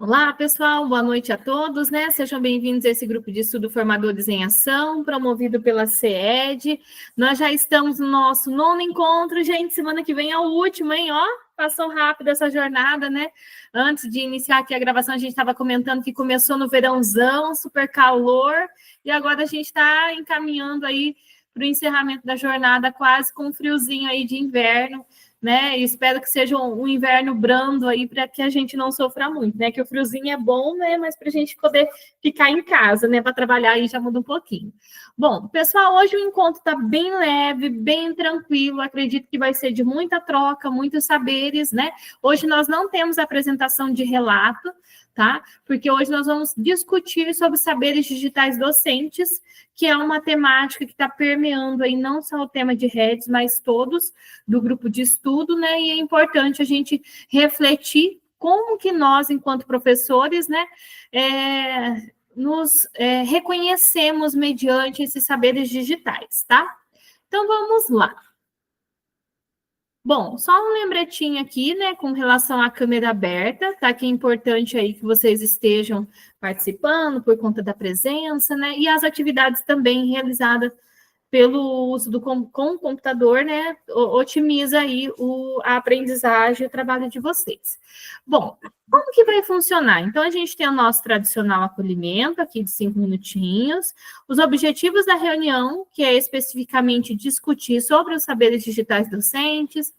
Olá, pessoal, boa noite a todos, né? Sejam bem-vindos a esse grupo de estudo Formadores em Ação, promovido pela CED. Nós já estamos no nosso nono encontro, gente. Semana que vem é o último, hein? Ó, passou rápido essa jornada, né? Antes de iniciar aqui a gravação, a gente estava comentando que começou no verãozão, super calor, e agora a gente está encaminhando aí para o encerramento da jornada, quase com um friozinho aí de inverno, né? E espero que seja um inverno brando aí para que a gente não sofra muito, né? Que o friozinho é bom, né? Mas para a gente poder ficar em casa, né? Para trabalhar aí já muda um pouquinho. Bom, pessoal, hoje o encontro está bem leve, bem tranquilo. Acredito que vai ser de muita troca, muitos saberes, né? Hoje nós não temos apresentação de relato, tá? Porque hoje nós vamos discutir sobre saberes digitais docentes, que é uma temática que está permeando aí não só o tema de redes, mas todos do grupo de estudo, né? E é importante a gente refletir como que nós, enquanto professores, né, nos reconhecemos mediante esses saberes digitais, tá? Então, vamos lá. Bom, só um lembretinho aqui, né, com relação à câmera aberta, tá? Que é importante aí que vocês estejam participando por conta da presença, né? E as atividades também realizadas pelo uso com o computador, né, otimiza aí a aprendizagem e o trabalho de vocês. Bom, como que vai funcionar? Então, a gente tem o nosso tradicional acolhimento, aqui de 5 minutinhos, os objetivos da reunião, que é especificamente discutir sobre os saberes digitais docentes,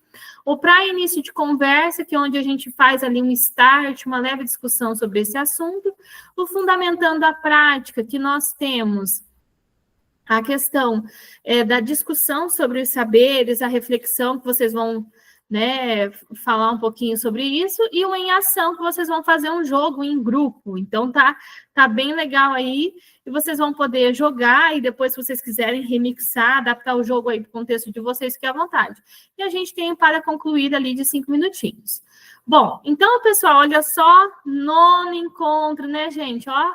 o início de conversa, que é onde a gente faz ali um start, uma leve discussão sobre esse assunto, o fundamentando a prática, que nós temos a questão da discussão sobre os saberes, a reflexão que vocês vão, né, falar um pouquinho sobre isso, e o em ação, que vocês vão fazer um jogo em grupo. Então, tá bem legal aí, e vocês vão poder jogar, e depois, se vocês quiserem remixar, adaptar o jogo aí para o contexto de vocês, fique à vontade. E a gente tem para concluir ali de 5 minutinhos. Bom, então, pessoal, olha só, nono encontro, né, gente? Ó,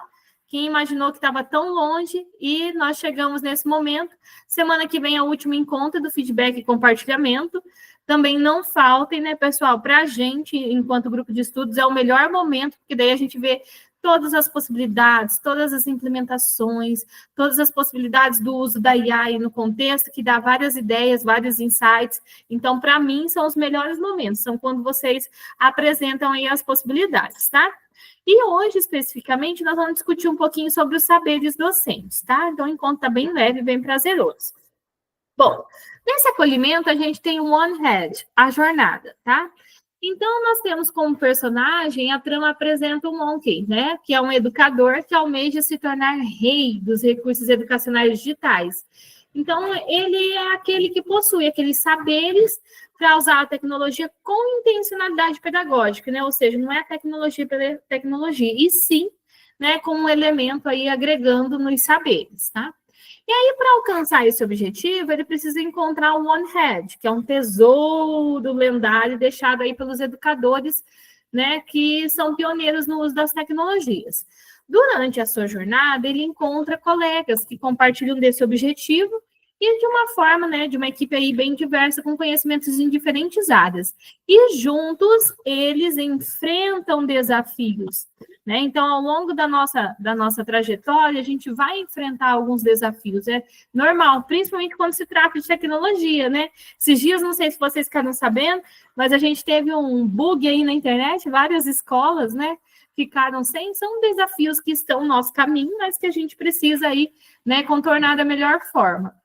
quem imaginou que estava tão longe, e nós chegamos nesse momento. Semana que vem é o último encontro do feedback e compartilhamento. Também não faltem, né, pessoal? Para a gente, enquanto grupo de estudos, é o melhor momento, porque daí a gente vê todas as possibilidades, todas as implementações, todas as possibilidades do uso da IA no contexto, que dá várias ideias, vários insights. Então, para mim, são os melhores momentos, são quando vocês apresentam aí as possibilidades, tá? E hoje, especificamente, nós vamos discutir um pouquinho sobre os saberes docentes, tá? Então, o encontro está bem leve, bem prazeroso. Bom, nesse acolhimento, a gente tem o One Head, a jornada, tá? Então, nós temos como personagem, a trama apresenta o Monkey, né? Que é um educador que almeja se tornar rei dos recursos educacionais digitais. Então, ele é aquele que possui aqueles saberes para usar a tecnologia com intencionalidade pedagógica, né? Ou seja, não é a tecnologia pela tecnologia, e sim, né, com um elemento aí agregando nos saberes, tá? E aí, para alcançar esse objetivo, ele precisa encontrar o One Head, que é um tesouro lendário deixado aí pelos educadores, né, que são pioneiros no uso das tecnologias. Durante a sua jornada, ele encontra colegas que compartilham desse objetivo, e de uma forma, né, de uma equipe aí bem diversa, com conhecimentos em diferentes áreas. E juntos, eles enfrentam desafios, né? Então, ao longo da nossa trajetória, a gente vai enfrentar alguns desafios. É normal, principalmente quando se trata de tecnologia, né? Esses dias, não sei se vocês ficaram sabendo, mas a gente teve um bug aí na internet, várias escolas, né, ficaram sem. São desafios que estão no nosso caminho, mas que a gente precisa aí, né, contornar da melhor forma.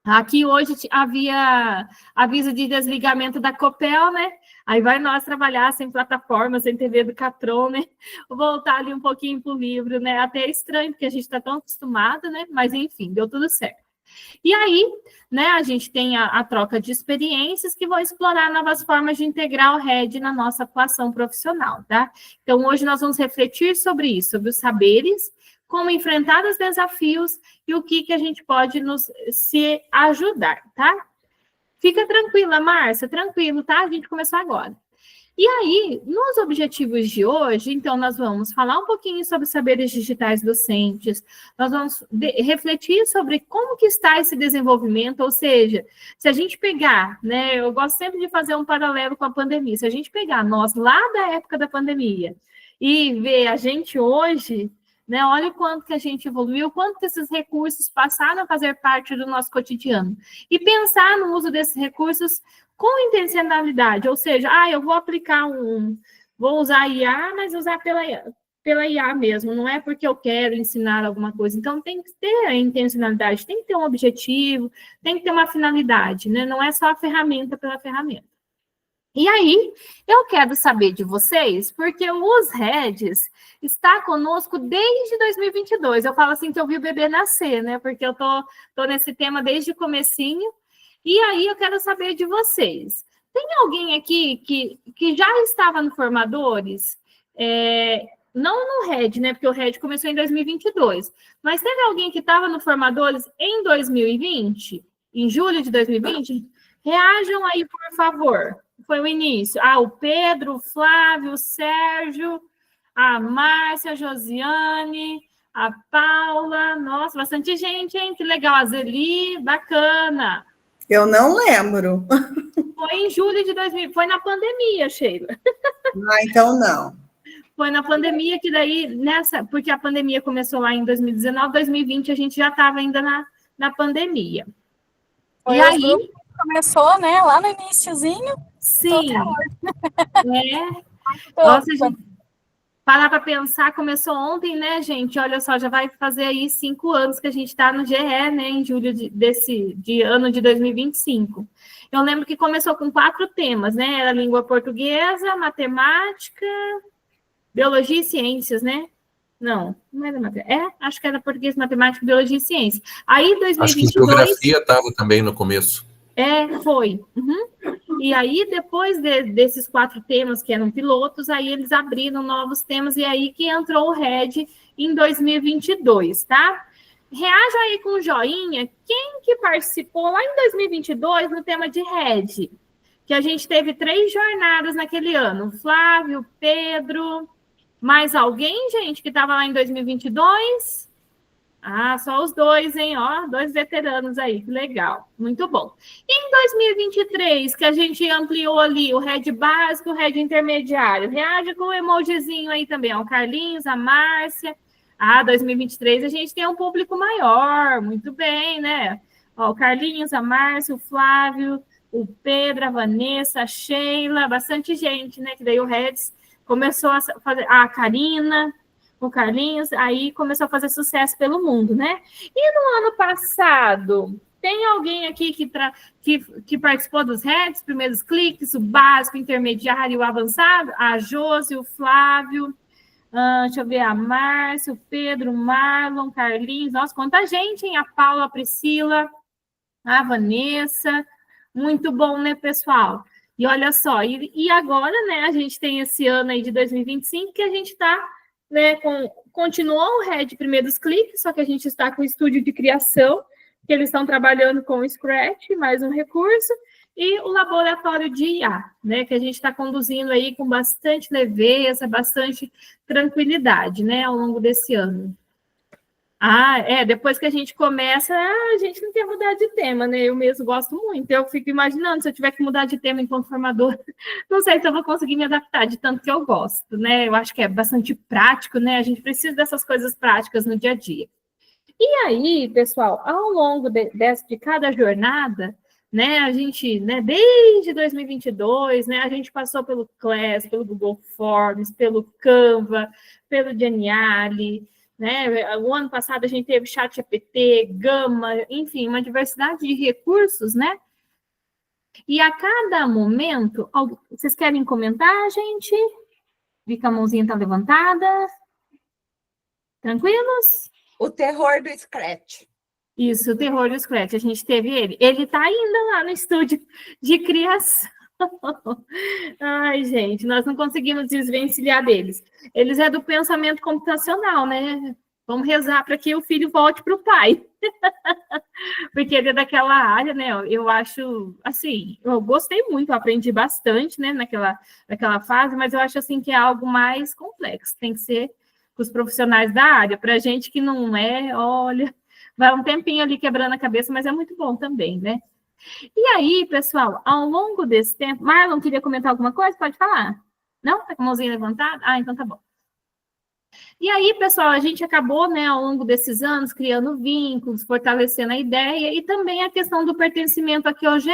Aqui hoje havia aviso de desligamento da Copel, né? Aí vai nós trabalhar sem plataforma, sem TV do Catron, né? Voltar ali um pouquinho para o livro, né? Até é estranho, porque a gente está tão acostumado, né? Mas enfim, deu tudo certo. E aí, né, a gente tem a troca de experiências que vão explorar novas formas de integrar o RED na nossa atuação profissional, tá? Então, hoje nós vamos refletir sobre isso, sobre os saberes, como enfrentar os desafios e o que a gente pode se ajudar, tá? Fica tranquila, Márcia, tranquilo, tá? A gente começou agora. E aí, nos objetivos de hoje, então, nós vamos falar um pouquinho sobre saberes digitais docentes, nós vamos refletir sobre como que está esse desenvolvimento, ou seja, se a gente pegar, né, eu gosto sempre de fazer um paralelo com a pandemia, se a gente pegar nós lá da época da pandemia e ver a gente hoje, né? Olha o quanto que a gente evoluiu, o quanto que esses recursos passaram a fazer parte do nosso cotidiano. E pensar no uso desses recursos com intencionalidade, ou seja, eu vou aplicar vou usar IA, mas usar pela IA mesmo, não é porque eu quero ensinar alguma coisa. Então, tem que ter a intencionalidade, tem que ter um objetivo, tem que ter uma finalidade, né? Não é só a ferramenta pela ferramenta. E aí, eu quero saber de vocês, porque o UsRedes está conosco desde 2022. Eu falo assim que eu vi o bebê nascer, né? Porque eu tô nesse tema desde o comecinho. E aí, eu quero saber de vocês. Tem alguém aqui que já estava no Formadores? Não no RED, né? Porque o RED começou em 2022. Mas teve alguém que estava no Formadores em 2020? Em julho de 2020? Reajam aí, por favor. Foi o início. O Pedro, o Flávio, o Sérgio, a Márcia, a Josiane, a Paula. Nossa, bastante gente, hein? Que legal. A Zeli, bacana. Eu não lembro. Foi em julho de 2000. Foi na pandemia, Sheila. Então não. Foi na pandemia que daí, porque a pandemia começou lá em 2019, 2020 a gente já estava ainda na pandemia. Foi e aí começou, né, lá no iniciozinho. Sim. Nossa, gente, parar para pensar, começou ontem, né, gente? Olha só, já vai fazer aí 5 anos que a gente está no GE, né, em julho de ano de 2025. Eu lembro que começou com 4 temas, né? Era língua portuguesa, matemática, biologia e ciências, né? Não era matemática. Acho que era português, matemática, biologia e ciência. Aí, 2022... Acho que geografia estava também no começo. Foi. E aí, depois desses 4 temas que eram pilotos, aí eles abriram novos temas, e aí que entrou o RED em 2022, tá? Reaja aí com o joinha, quem que participou lá em 2022 no tema de RED? Que a gente teve 3 jornadas naquele ano. Flávio, Pedro, mais alguém, gente, que estava lá em 2022? Só os 2, hein? 2 veteranos aí, que legal. Muito bom. E em 2023, que a gente ampliou ali o RED básico, o RED intermediário. Reage com o emojizinho aí também, o Carlinhos, a Márcia. 2023 a gente tem um público maior, muito bem, né? O Carlinhos, a Márcia, o Flávio, o Pedro, a Vanessa, a Sheila, bastante gente, né? Que daí o REDS começou a fazer... A Karina... o Carlinhos, aí começou a fazer sucesso pelo mundo, né? E no ano passado, tem alguém aqui que participou dos REDs, primeiros cliques, o básico, o intermediário e o avançado? A Josi, o Flávio, deixa eu ver, a Márcia, o Pedro, o Marlon, o Carlinhos, nossa, quanta gente, hein? A Paula, a Priscila, a Vanessa, muito bom, né, pessoal? E olha só, e agora, né, a gente tem esse ano aí de 2025 que a gente está... né, continuou o RED primeiros cliques, só que a gente está com o estúdio de criação, que eles estão trabalhando com o Scratch, mais um recurso, e o laboratório de IA, né, que a gente está conduzindo aí com bastante leveza, bastante tranquilidade, né, ao longo desse ano. Depois que a gente começa, a gente não quer mudar de tema, né? Eu mesmo gosto muito. Eu fico imaginando, se eu tiver que mudar de tema enquanto formador, não sei se eu vou conseguir me adaptar de tanto que eu gosto, né? Eu acho que é bastante prático, né? A gente precisa dessas coisas práticas no dia a dia. E aí, pessoal, ao longo de cada jornada, né? A gente, né? Desde 2022, né? A gente passou pelo Class, pelo Google Forms, pelo Canva, pelo Geniali, né? O ano passado a gente teve ChatGPT, Gama, enfim, uma diversidade de recursos, né? E a cada momento, vocês querem comentar, gente? Vi que a mãozinha está levantada. Tranquilos? O terror do Scratch. Isso, o terror do Scratch. A gente teve ele. Ele está ainda lá no estúdio de criação. Ai, gente, nós não conseguimos desvencilhar deles. Eles é do pensamento computacional, né? Vamos rezar para que o filho volte para o pai. Porque ele é daquela área, né? Eu acho, assim, eu gostei muito, eu aprendi bastante, né, naquela fase, mas eu acho, assim, que é algo mais complexo. Tem que ser com os profissionais da área. Para a gente que não é, olha, vai um tempinho ali quebrando a cabeça, mas é muito bom também, né? E aí, pessoal, ao longo desse tempo... Marlon, queria comentar alguma coisa? Pode falar. Não? Tá com a mãozinha levantada? Então tá bom. E aí, pessoal, a gente acabou, né, ao longo desses anos, criando vínculos, fortalecendo a ideia e também a questão do pertencimento aqui ao GE.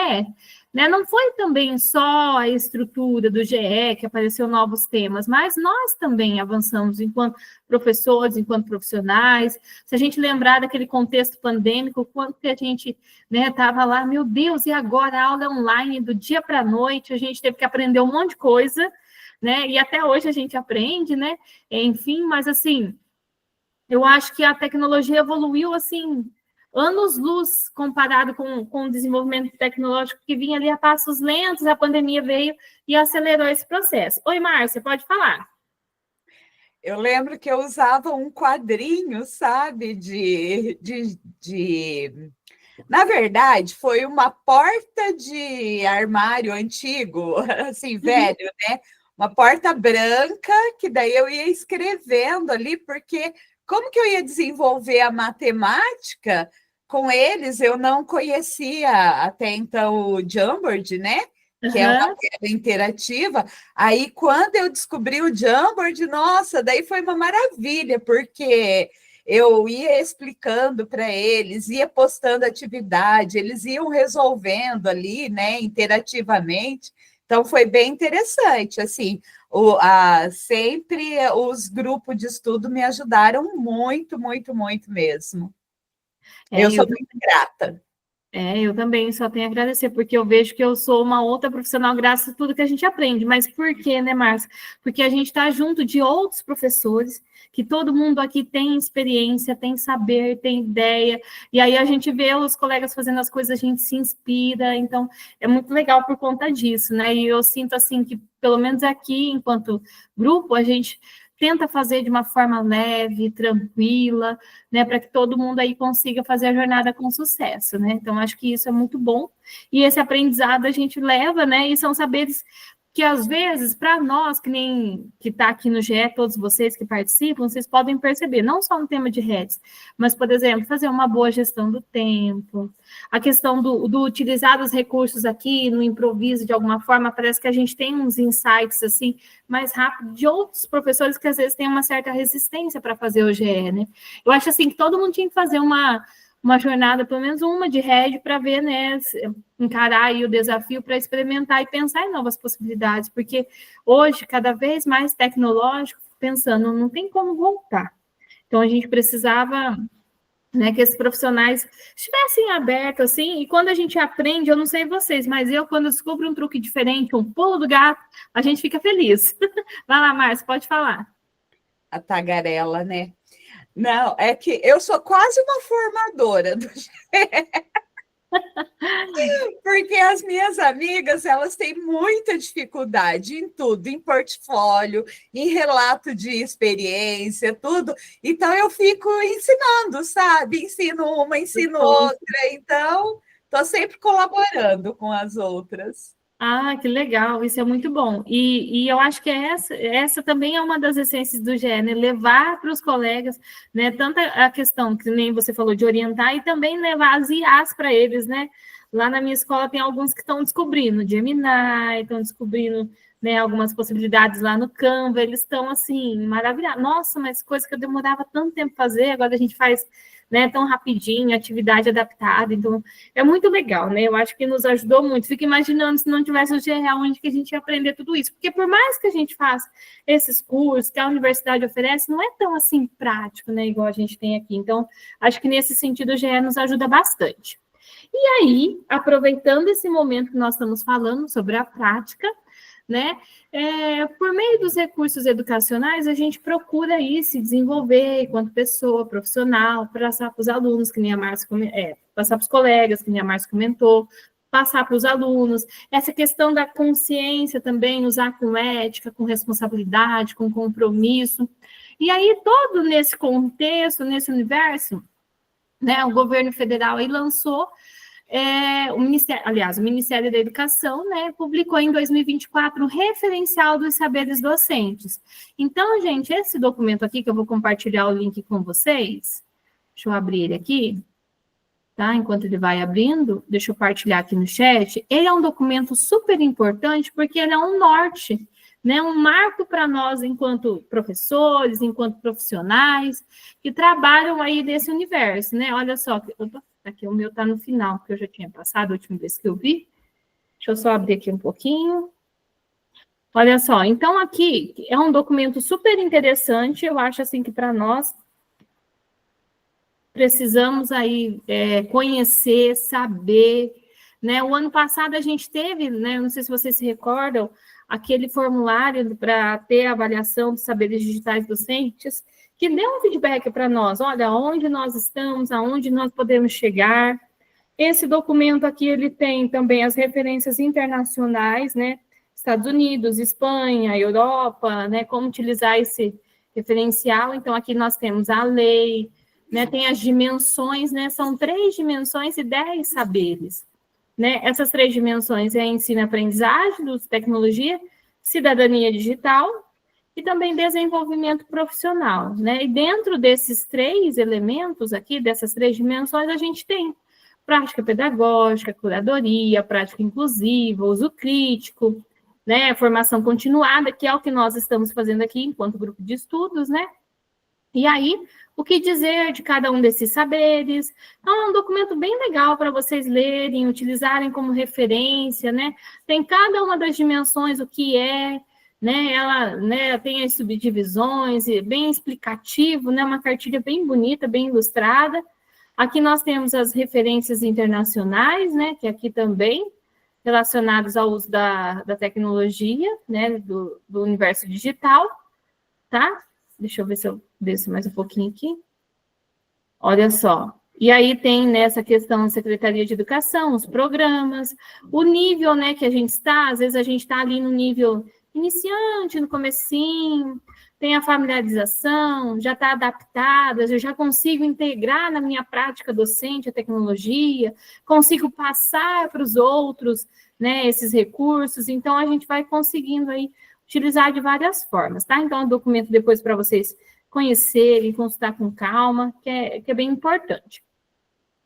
Né? Não foi também só a estrutura do GE que apareceu novos temas, mas nós também avançamos enquanto professores, enquanto profissionais. Se a gente lembrar daquele contexto pandêmico, quanto que a gente estava lá, meu Deus, e agora a aula é online do dia para a noite, a gente teve que aprender um monte de coisa, né? E até hoje a gente aprende, né? Enfim, mas assim, eu acho que a tecnologia evoluiu assim anos-luz comparado com o desenvolvimento tecnológico que vinha ali a passos lentos, a pandemia veio e acelerou esse processo. Oi, Márcia, pode falar. Eu lembro que eu usava um quadrinho, sabe, Na verdade, foi uma porta de armário antigo, assim, velho, né? Uma porta branca, que daí eu ia escrevendo ali, porque como que eu ia desenvolver a matemática com eles? Eu não conhecia até então o Jamboard, né? Que é uma tela interativa. Aí, quando eu descobri o Jamboard, nossa, daí foi uma maravilha, porque eu ia explicando para eles, ia postando atividade, eles iam resolvendo ali, né, interativamente. Então, foi bem interessante, assim, sempre os grupos de estudo me ajudaram muito, muito, muito mesmo. Eu sou muito grata. Eu também só tenho a agradecer, porque eu vejo que eu sou uma outra profissional graças a tudo que a gente aprende. Mas por quê, né, Márcia? Porque a gente está junto de outros professores, que todo mundo aqui tem experiência, tem saber, tem ideia, e aí a gente vê os colegas fazendo as coisas, a gente se inspira, então é muito legal por conta disso, né? E eu sinto, assim, que pelo menos aqui, enquanto grupo, a gente tenta fazer de uma forma leve, tranquila, né, para que todo mundo aí consiga fazer a jornada com sucesso, né? Então, acho que isso é muito bom. E esse aprendizado a gente leva, né, e são saberes que, às vezes, para nós, que nem que está aqui no GE, todos vocês que participam, vocês podem perceber, não só no tema de redes, mas, por exemplo, fazer uma boa gestão do tempo, a questão do utilizar os recursos aqui, no improviso, de alguma forma, parece que a gente tem uns insights, assim, mais rápido, de outros professores que, às vezes, têm uma certa resistência para fazer o GE, né? Eu acho, assim, que todo mundo tinha que fazer uma jornada, pelo menos uma de rede, para ver, né, encarar aí o desafio para experimentar e pensar em novas possibilidades, porque hoje, cada vez mais tecnológico, pensando, não tem como voltar. Então, a gente precisava, né, que esses profissionais estivessem abertos, assim, e quando a gente aprende, eu não sei vocês, mas eu, quando descubro um truque diferente, um pulo do gato, a gente fica feliz. Vai lá, Márcia, pode falar. A tagarela, né? Não, é que eu sou quase uma formadora do GE. Porque as minhas amigas, elas têm muita dificuldade em tudo, em portfólio, em relato de experiência, tudo. Então, eu fico ensinando, sabe? Ensino uma, ensino outra. Então, estou sempre colaborando com as outras. Ah, que legal, isso é muito bom. E eu acho que essa também é uma das essências do GE, né? Levar para os colegas, né? Tanto a questão que nem você falou de orientar, e também levar as IAs para eles, né? Lá na minha escola tem alguns que estão descobrindo Gemini, estão descobrindo, né, algumas possibilidades lá no Canva, eles estão assim, maravilhados. Nossa, mas coisa que eu demorava tanto tempo fazer, agora a gente faz, né, tão rapidinho, atividade adaptada, então é muito legal, né? Eu acho que nos ajudou muito. Fico imaginando se não tivesse o GE, onde que a gente ia aprender tudo isso, porque por mais que a gente faça esses cursos que a universidade oferece, não é tão assim prático, né, igual a gente tem aqui. Então, acho que nesse sentido o GE nos ajuda bastante. E aí, aproveitando esse momento que nós estamos falando sobre a prática, né? Por meio dos recursos educacionais, a gente procura aí se desenvolver enquanto pessoa profissional, passar para os alunos, que nem a Márcia passar para os colegas, que nem a Márcia comentou, passar para os alunos, essa questão da consciência também, usar com ética, com responsabilidade, com compromisso. E aí, todo nesse contexto, nesse universo, né, o governo federal aí lançou o Ministério da Educação, né, publicou em 2024 um referencial dos saberes docentes. Então, gente, esse documento aqui, que eu vou compartilhar o link com vocês, deixa eu abrir ele aqui, tá? Enquanto ele vai abrindo, deixa eu partilhar aqui no chat. Ele é um documento super importante, porque ele é um norte, né? Um marco para nós enquanto professores, enquanto profissionais que trabalham aí nesse universo, né? Olha só, opa, aqui o meu está no final, porque eu já tinha passado a última vez que eu vi. Deixa eu só abrir aqui um pouquinho. Olha só, então aqui é um documento super interessante, eu acho assim que para nós precisamos aí conhecer, saber, né? O ano passado a gente teve, né? Não sei se vocês se recordam, aquele formulário para ter a avaliação dos saberes digitais docentes, que deu um feedback para nós, olha, onde nós estamos, aonde nós podemos chegar. Esse documento aqui, ele tem também as referências internacionais, né? Estados Unidos, Espanha, Europa, né? Como utilizar esse referencial. Então, aqui nós temos a lei, né? Tem as dimensões, né? São 3 dimensões e 10 saberes, né? Essas 3 dimensões é ensino e aprendizagem, tecnologia, cidadania digital e também desenvolvimento profissional, né? E dentro desses 3 elementos aqui, dessas 3 dimensões, a gente tem prática pedagógica, curadoria, prática inclusiva, uso crítico, né? Formação continuada, que é o que nós estamos fazendo aqui enquanto grupo de estudos, né? E aí, o que dizer de cada um desses saberes? Então, é um documento bem legal para vocês lerem, utilizarem como referência, né? Tem cada uma das dimensões, o que é, né? Ela, né, tem as subdivisões, bem explicativo, né? Uma cartilha bem bonita, bem ilustrada. Aqui nós temos as referências internacionais, né? Que aqui também, relacionados ao uso da tecnologia, né? Do universo digital, tá? Deixa eu ver se eu desço mais um pouquinho aqui. Olha só. E aí tem nessa questão da Secretaria de Educação, os programas, o nível, né, que a gente está, às vezes a gente está ali no nível iniciante, no comecinho, tem a familiarização, já está adaptada, eu já consigo integrar na minha prática docente a tecnologia, consigo passar para os outros, né, esses recursos, então a gente vai conseguindo aí utilizar de várias formas, tá? Então, o documento depois para vocês conhecerem, consultar com calma, que é bem importante.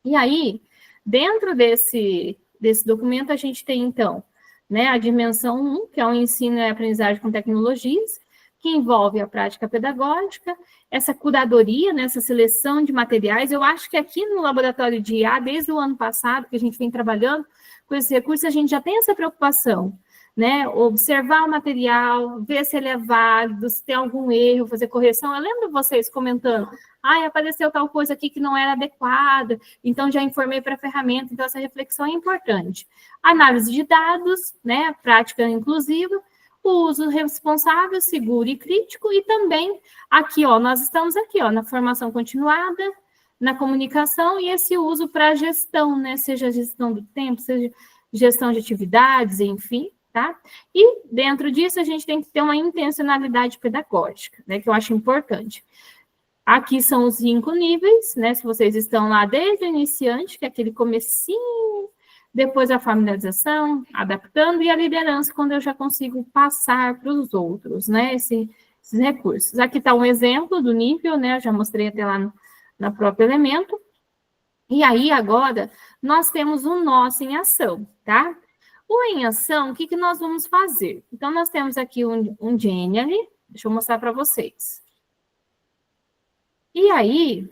E aí, dentro desse documento, a gente tem, então, né, a dimensão 1, que é o ensino e aprendizagem com tecnologias, que envolve a prática pedagógica, essa curadoria, né, essa seleção de materiais. Eu acho que aqui no laboratório de IA, desde o ano passado, que a gente vem trabalhando com esse recurso, a gente já tem essa preocupação, né, observar o material, ver se ele é válido, se tem algum erro, fazer correção. Eu lembro vocês comentando, apareceu tal coisa aqui que não era adequada, então já informei para a ferramenta, então essa reflexão é importante. Análise de dados, né, prática inclusiva, o uso responsável, seguro e crítico, e também aqui, ó, nós estamos aqui, ó, na formação continuada, na comunicação e esse uso para gestão, né, seja gestão do tempo, seja gestão de atividades, enfim, tá? E dentro disso a gente tem que ter uma intencionalidade pedagógica, né, que eu acho importante. Aqui são os 5 níveis, né, se vocês estão lá desde o iniciante, que é aquele comecinho, depois a familiarização, adaptando, e a liderança, quando eu já consigo passar para os outros, né, esses recursos. Aqui está um exemplo do nível, né, eu já mostrei até lá na próprio elemento. E aí, agora, nós temos um nosso em ação, tá? O em ação, o que nós vamos fazer? Então, nós temos aqui um Genially, deixa eu mostrar para vocês. E aí,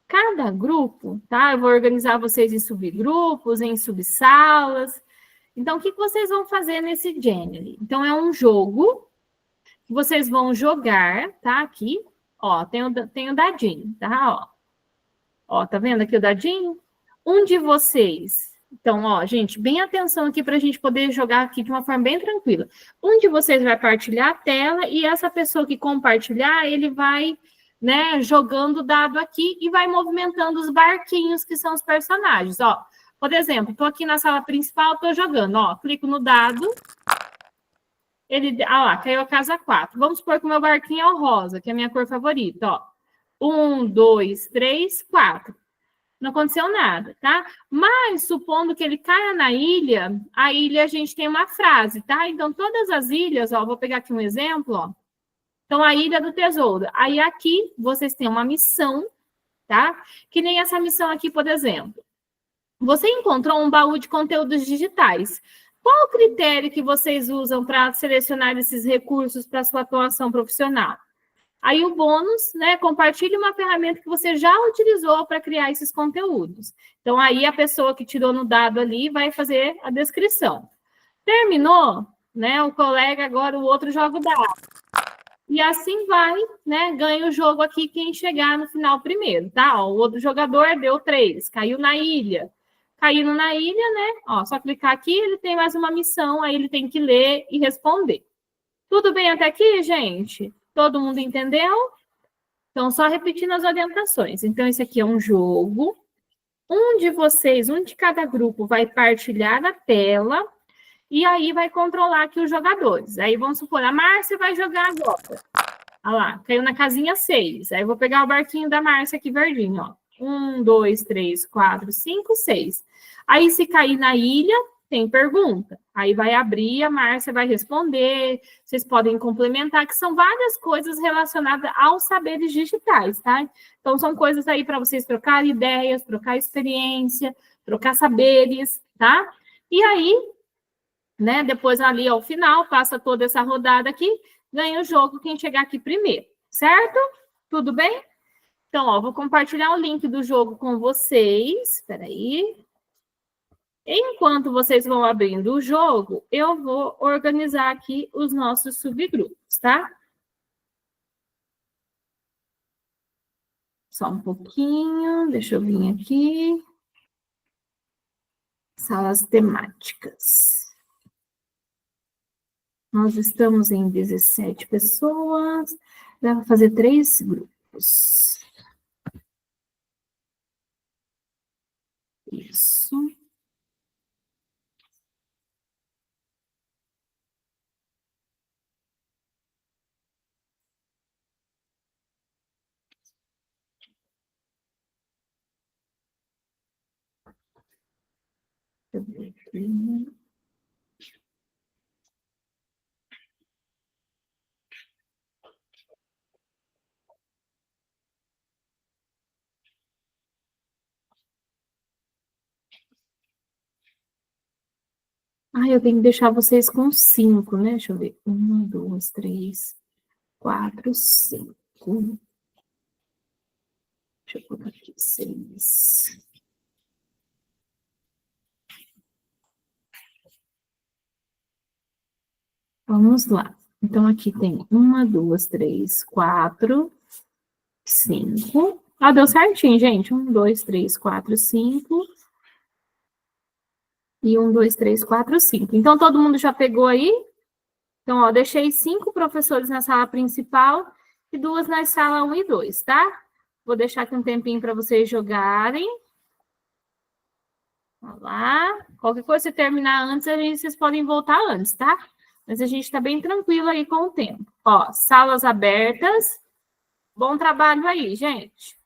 cada grupo, tá? Eu vou organizar vocês em subgrupos, em subsalas. Então, o que vocês vão fazer nesse Genially? Então, é um jogo que vocês vão jogar, tá? Aqui, ó, tem o dadinho, tá? Ó, tá vendo aqui o dadinho? Um de vocês... Então, ó, gente, bem atenção aqui para a gente poder jogar aqui de uma forma bem tranquila. Um de vocês vai partilhar a tela e essa pessoa que compartilhar, ele vai, né, jogando o dado aqui e vai movimentando os barquinhos que são os personagens, ó. Por exemplo, estou aqui na sala principal, estou jogando, ó, clico no dado, ele, lá, caiu a casa 4. Vamos supor que o meu barquinho é o rosa, que é a minha cor favorita, ó. 1, 2, 3, 4. Não aconteceu nada, tá? Mas, supondo que ele caia na ilha, a ilha a gente tem uma frase, tá? Então, todas as ilhas, ó, vou pegar aqui um exemplo, ó. Então, a Ilha do Tesouro. Aí, aqui, vocês têm uma missão, tá? Que nem essa missão aqui, por exemplo. Você encontrou um baú de conteúdos digitais. Qual o critério que vocês usam para selecionar esses recursos para sua atuação profissional? Aí o bônus, né? Compartilhe uma ferramenta que você já utilizou para criar esses conteúdos. Então, aí a pessoa que tirou no dado ali vai fazer a descrição. Terminou, né? O colega, agora o outro joga o dado. E assim vai, né? Ganha o jogo aqui quem chegar no final primeiro, tá? Ó, o outro jogador deu 3, caiu na ilha. Caindo na ilha, né? Ó, só clicar aqui, ele tem mais uma missão, aí ele tem que ler e responder. Tudo bem até aqui, gente? Todo mundo entendeu? Então, só repetindo as orientações. Então, esse aqui é um jogo. Um de cada grupo vai partilhar a tela e aí vai controlar aqui os jogadores. Aí, vamos supor, a Márcia vai jogar agora. Olha lá, caiu na casinha 6. Aí, eu vou pegar o barquinho da Márcia aqui verdinho, ó. 1, 2, 3, 4, 5, 6. Aí, se cair na ilha, tem pergunta. Aí vai abrir, a Márcia vai responder, vocês podem complementar, que são várias coisas relacionadas aos saberes digitais, tá? Então, são coisas aí para vocês trocarem ideias, trocar experiência, trocar saberes, tá? E aí, né, depois ali ao final, passa toda essa rodada aqui, ganha o jogo quem chegar aqui primeiro, certo? Tudo bem? Então, ó, vou compartilhar o link do jogo com vocês. Espera aí. Enquanto vocês vão abrindo o jogo, eu vou organizar aqui os nossos subgrupos, tá? Só um pouquinho, deixa eu vir aqui. Salas temáticas. Nós estamos em 17 pessoas, dá para fazer 3 grupos. Isso. Deixa eu ver aqui. Eu tenho que deixar vocês com 5, né? Deixa eu ver. 1, 2, 3, 4, 5. Deixa eu colocar aqui 6. Vamos lá. Então, aqui tem 1, 2, 3, 4, 5. Deu certinho, gente. 1, 2, 3, 4, 5. E 1, 2, 3, 4, 5. Então, todo mundo já pegou aí? Então, ó, deixei 5 professores na sala principal e 2 na sala 1 e 2, tá? Vou deixar aqui um tempinho para vocês jogarem. Olha lá. Qualquer coisa, se terminar antes, vocês podem voltar antes, tá? Mas a gente está bem tranquilo aí com o tempo. Ó, salas abertas. Bom trabalho aí, gente.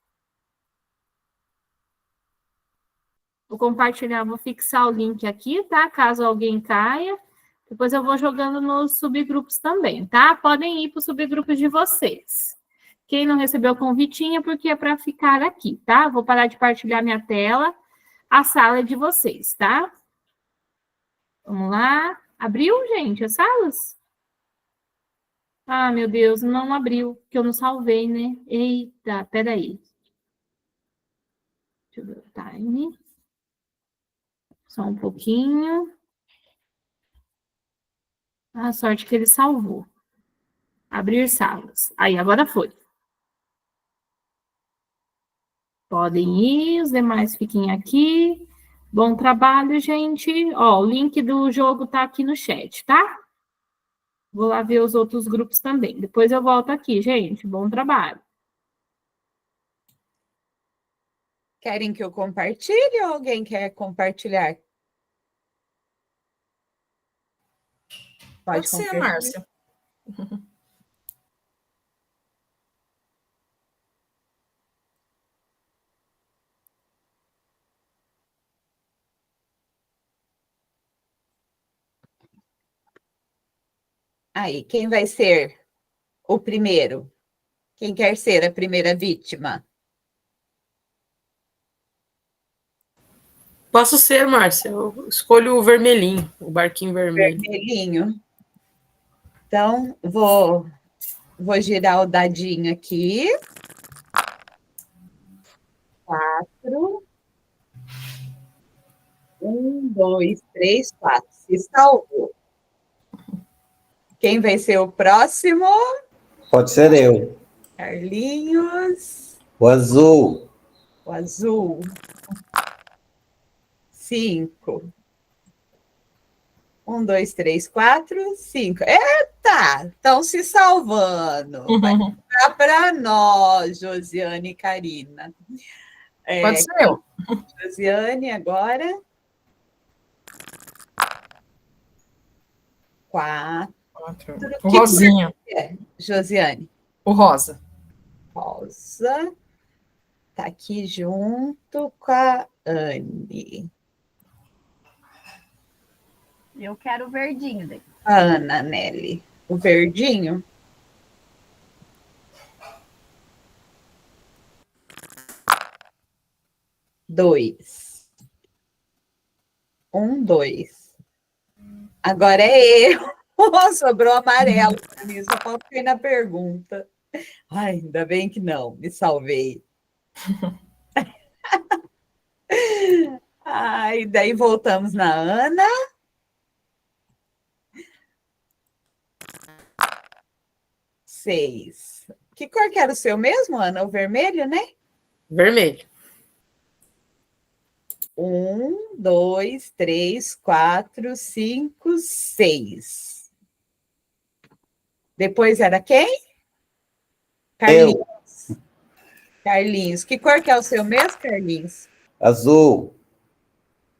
Vou compartilhar, vou fixar o link aqui, tá? Caso alguém caia. Depois eu vou jogando nos subgrupos também, tá? Podem ir para os subgrupos de vocês. Quem não recebeu o convitinho, porque é para ficar aqui, tá? Vou parar de partilhar minha tela. A sala é de vocês, tá? Vamos lá. Abriu, gente, as salas? Meu Deus, não abriu, porque eu não salvei, né? Eita, peraí. Deixa eu ver o time. Só um pouquinho. A sorte que ele salvou. Abrir salas. Aí, agora foi. Podem ir, os demais fiquem aqui. Bom trabalho, gente. Ó, o link do jogo tá aqui no chat, tá? Vou lá ver os outros grupos também. Depois eu volto aqui, gente. Bom trabalho. Querem que eu compartilhe ou alguém quer compartilhar? Pode ser, Márcia. Aí, quem vai ser o primeiro? Quem quer ser a primeira vítima? Posso ser, Márcia. Eu escolho o vermelhinho, o barquinho vermelho. Vermelhinho. Então, vou girar o dadinho aqui. 4. 1, 2, 3, 4. Se salvou. Quem vai ser o próximo? Pode ser eu. Carlinhos. O azul. O azul. 5. 1, 2, 3, 4, 5. Eita! Estão se salvando. Vai ficar para nós, Josiane e Karina. Pode ser eu. Josiane, agora. 4. O rosinha. Josiane. O rosa. Rosa. Está aqui junto com a Anne. Eu quero o verdinho daí. A Ana, Nelly. O verdinho. Dois. 1, 2. Agora é eu. Sobrou amarelo para mim, só faltei na pergunta. Ai, ainda bem que não, me salvei. Ai, daí voltamos na Ana. 6. Que cor que era o seu mesmo, Ana? O vermelho, né? Vermelho. 1, 2, 3, 4, 5, 6. Depois era quem? Carlinhos. Carlinhos. Que cor que é o seu mesmo, Carlinhos? Azul.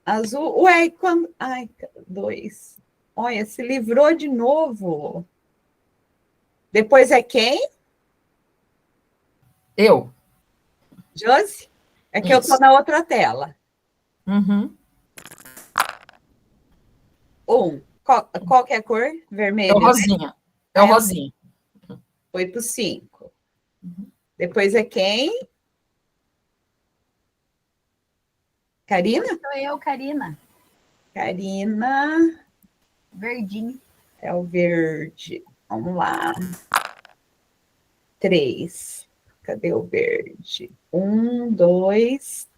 Azul. Ué, quando. Ai, 2. Olha, se livrou de novo. Depois é quem? Eu. Josi? É que eu estou na outra tela. Uhum. 1. Qual que é a cor? É Vermelho. o rosinha. É o rosinha. Foi para o 5. Depois é quem? Karina? Sou eu, Karina. Karina. Verdinho. É o verde. Vamos lá. 3. Cadê o verde? 1, 2.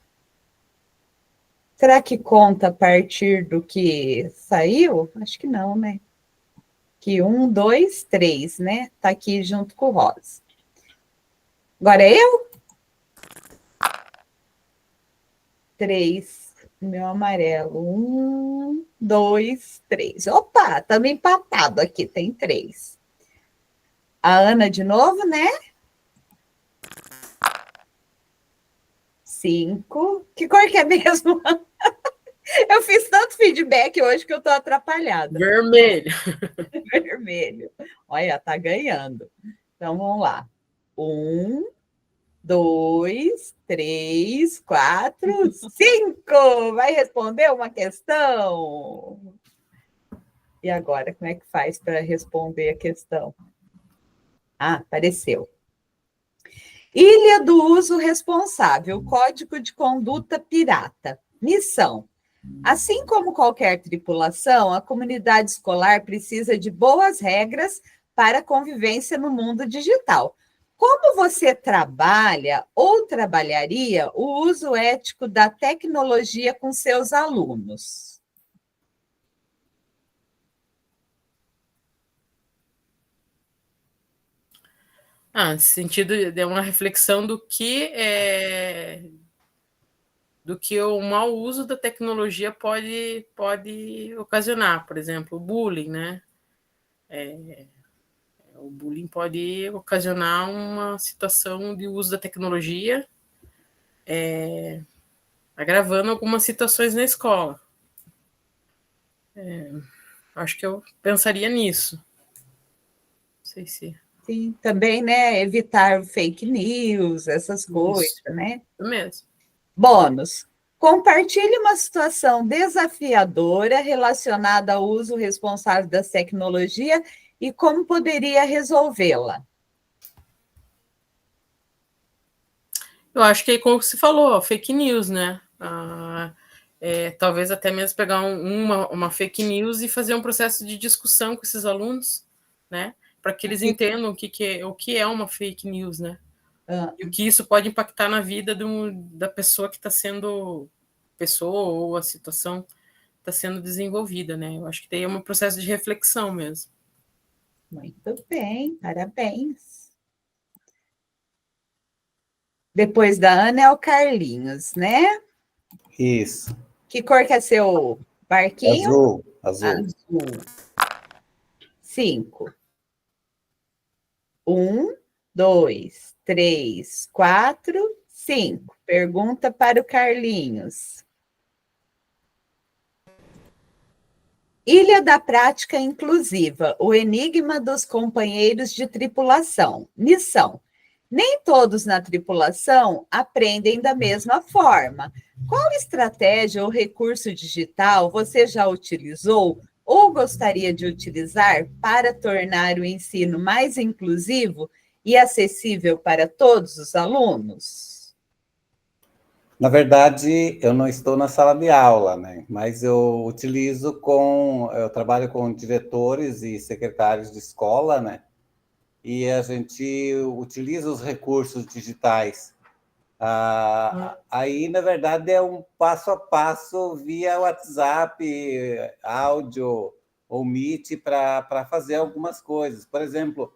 Será que conta a partir do que saiu? Acho que não, né? Que 1, 2, 3, né? Tá aqui junto com o rosa. Agora é eu? 3. Meu amarelo. 1, 2, 3. Opa, estamos empatados aqui, tem 3. A Ana de novo, né? 5. Que cor que é mesmo? Eu fiz tanto feedback hoje que eu estou atrapalhada. Vermelho. Vermelho. Olha, tá ganhando. Então, vamos lá. 1, 2, 3, 4, 5. Vai responder uma questão? E agora, como é que faz para responder a questão? Ah, apareceu. Ilha do uso responsável, Código de Conduta Pirata. Missão. Assim como qualquer tripulação, a comunidade escolar precisa de boas regras para a convivência no mundo digital. Como você trabalha ou trabalharia o uso ético da tecnologia com seus alunos? Nesse sentido, de uma reflexão do que o mau uso da tecnologia pode ocasionar, por exemplo, o bullying, né? O bullying pode ocasionar uma situação de uso da tecnologia, agravando algumas situações na escola. Acho que eu pensaria nisso. Não sei se... Sim, também, né? Evitar fake news, essas coisas, né? Isso mesmo. Bônus. Compartilhe uma situação desafiadora relacionada ao uso responsável da tecnologia e como poderia resolvê-la. Eu acho que é como você falou, fake news, né? talvez até mesmo pegar uma fake news e fazer um processo de discussão com esses alunos, né? Para que eles entendam o que é uma fake news, né? E o que isso pode impactar na vida da pessoa que está sendo, pessoa ou a situação está sendo desenvolvida, né? Eu acho que daí é um processo de reflexão mesmo. Muito bem, parabéns. Depois da Ana é o Carlinhos, né? Isso. Que cor que é seu barquinho? Azul. Azul. Azul. 5. 1, 2, 3, 4, 5. Pergunta para o Carlinhos. Ilha da Prática Inclusiva, o enigma dos companheiros de tripulação. Missão. Nem todos na tripulação aprendem da mesma forma. Qual estratégia ou recurso digital você já utilizou ou gostaria de utilizar para tornar o ensino mais inclusivo e acessível para todos os alunos? Na verdade, eu não estou na sala de aula, né? Mas eu eu trabalho com diretores e secretários de escola, né? E a gente utiliza os recursos digitais. Aí, na verdade, é um passo a passo via WhatsApp, áudio ou Meet para fazer algumas coisas. Por exemplo,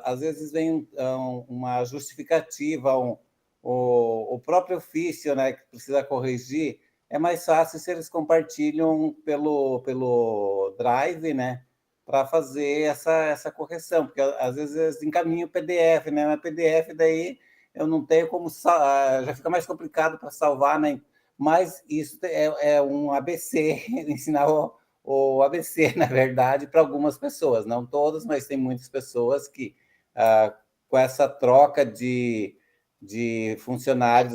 às vezes vem uma justificativa, o próprio ofício, né, que precisa corrigir, é mais fácil se eles compartilham pelo Drive, né, para fazer essa correção, porque às vezes eles encaminham o PDF, né, mas PDF daí eu não tenho como, já fica mais complicado para salvar, né, mas isso é um ABC, ensinar o ABC, na verdade, para algumas pessoas, não todas, mas tem muitas pessoas que, com essa troca de funcionários,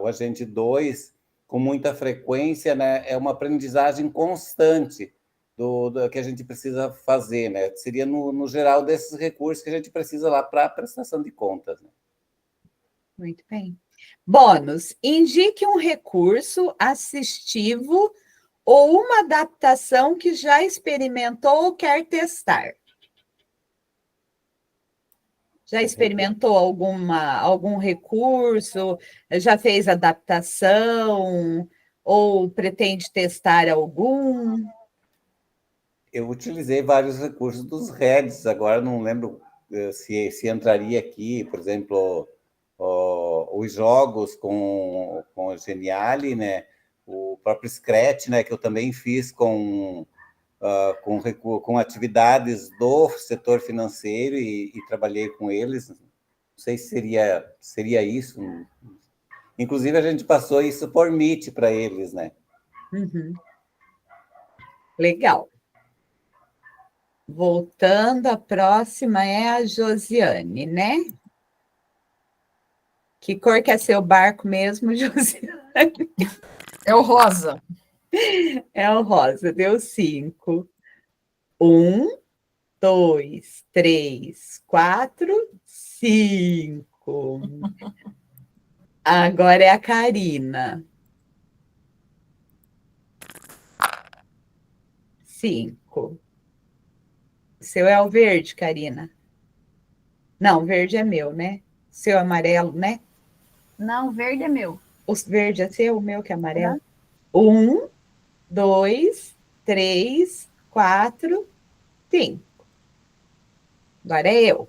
o agente 2, com muita frequência, né, é uma aprendizagem constante do que a gente precisa fazer, né? Seria, no geral, desses recursos que a gente precisa lá para a prestação de contas. Né? Muito bem. Bônus, indique um recurso assistivo ou uma adaptação que já experimentou ou quer testar. Já experimentou algum recurso? Já fez adaptação? Ou pretende testar algum? Eu utilizei vários recursos dos Reds, agora não lembro se entraria aqui, por exemplo, os jogos com o Geniali, né? O próprio Scratch, né? Que eu também fiz com atividades do setor financeiro e trabalhei com eles. Não sei se seria isso. Inclusive, a gente passou isso por Meet para eles, né? Uhum. Legal. Voltando, a próxima é a Josiane, né? Que cor que é seu barco mesmo, Josiane? É o rosa. É o rosa, deu 5. 1, 2, 3, 4, 5. Agora é a Karina. 5. O seu é o verde, Karina? Não, verde é meu, né? Seu é amarelo, né? Não, o verde é meu. O verde é seu, o meu que é amarelo. 1, 2, 3, 4, 5. Agora é eu.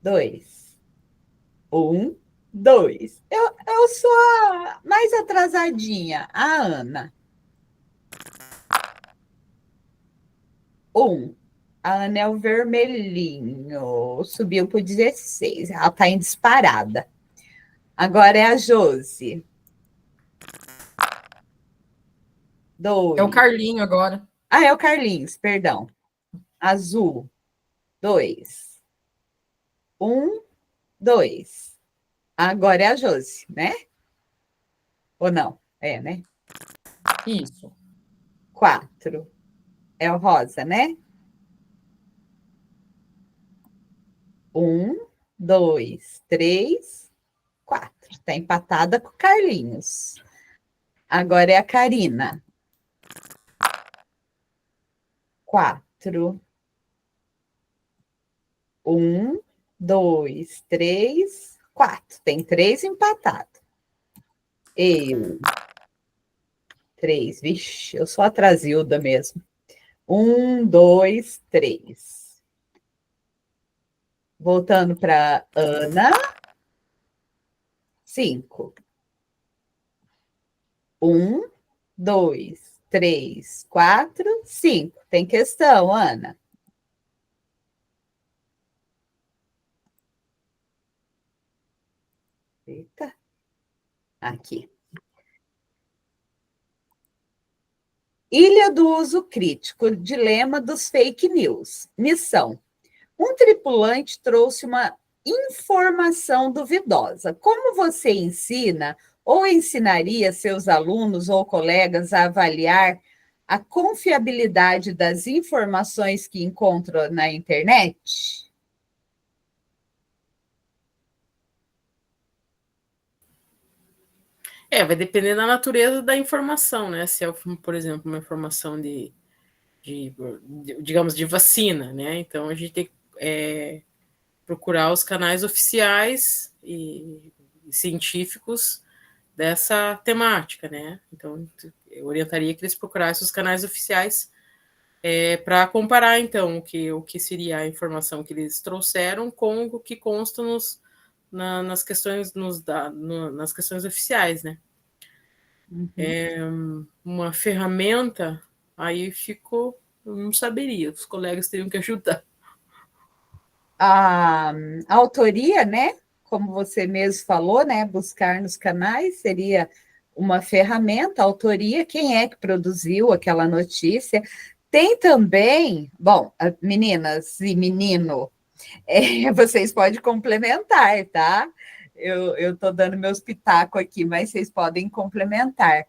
2. 1, 2. Eu sou a mais atrasadinha, a Ana. 1. A Ana é o vermelhinho. Subiu para o 16. Ela está em disparada. Agora é a Josi. 2. É o Carlinho agora. Ah, é o Carlinhos, perdão. Azul. 2. 1, 2. Agora é a Josi, né? Ou não? É, né? Isso. 4. É o rosa, né? 1, 2, 3, 4. Está empatada com o Carlinhos. Agora é a Karina. 4. 1, 2, 3, 4. Tem 3 empatados. Eu. 3. Vixe, eu sou a Trazilda mesmo. 1, 2, 3. Voltando para Ana. 5. 1, 2, 3, 4, 5. Tem questão, Ana? Eita. Aqui. Ilha do uso crítico, dilema dos fake news. Missão. Um tripulante trouxe uma informação duvidosa. Como você ensina ou ensinaria seus alunos ou colegas a avaliar a confiabilidade das informações que encontram na internet? Vai depender da natureza da informação, né? Se é, por exemplo, uma informação digamos, de vacina, né? Então, a gente tem que procurar os canais oficiais e científicos dessa temática, né? Então, eu orientaria que eles procurassem os canais oficiais para comparar, então, o que seria a informação que eles trouxeram com o que consta nas questões nas questões oficiais, né? Uhum. Uma ferramenta, aí ficou, eu não saberia, os colegas teriam que ajudar. A autoria, né? Como você mesmo falou, né? Buscar nos canais seria uma ferramenta, a autoria, quem é que produziu aquela notícia. Tem também, bom, meninas e menino, vocês podem complementar, tá? Eu estou dando meus pitacos aqui, mas vocês podem complementar.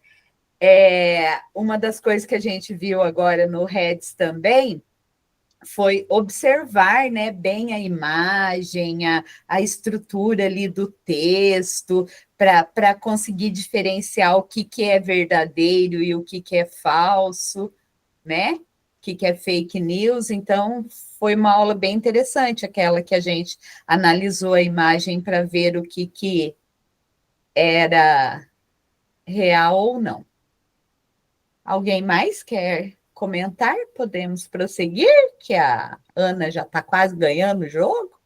Uma das coisas que a gente viu agora no Reds também foi observar, né, bem a imagem, a estrutura ali do texto, para conseguir diferenciar o que é verdadeiro e o que é falso, né? O que é fake news. Então, foi uma aula bem interessante, aquela que a gente analisou a imagem para ver o que era real ou não. Alguém mais quer comentar? Podemos prosseguir, que a Ana já está quase ganhando o jogo?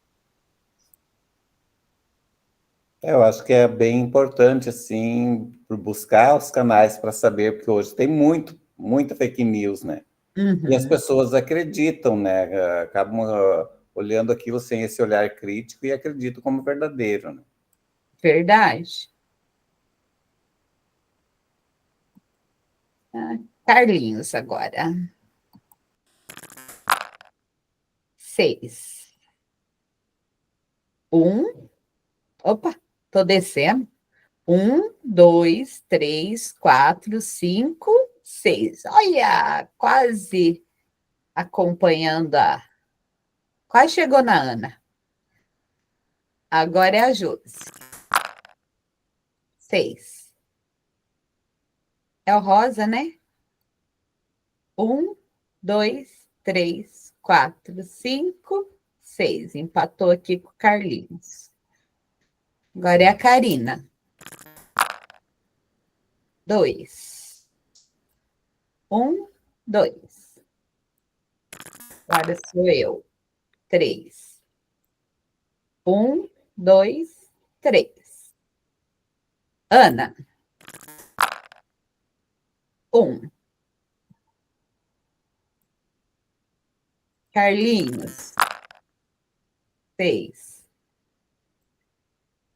Eu acho que é bem importante, assim, buscar os canais para saber, porque hoje tem muita fake news, né? Uhum. E as pessoas acreditam, né? Acabam olhando aquilo sem esse olhar crítico e acreditam como verdadeiro, né? Verdade. Carlinhos, agora. 6. 1. Opa, tô descendo. 1, 2, 3, 4, 5, 6. Olha, quase acompanhando a... Quase chegou na Ana. Agora é a Josi. 6. É o rosa, né? 1, 2, 3, 4, 5, 6. Empatou aqui com o Carlinhos. Agora é a Karina. 2. 1, 2. Agora sou eu. 3. 1, 2, 3. Ana. 1. Carlinhos. 6.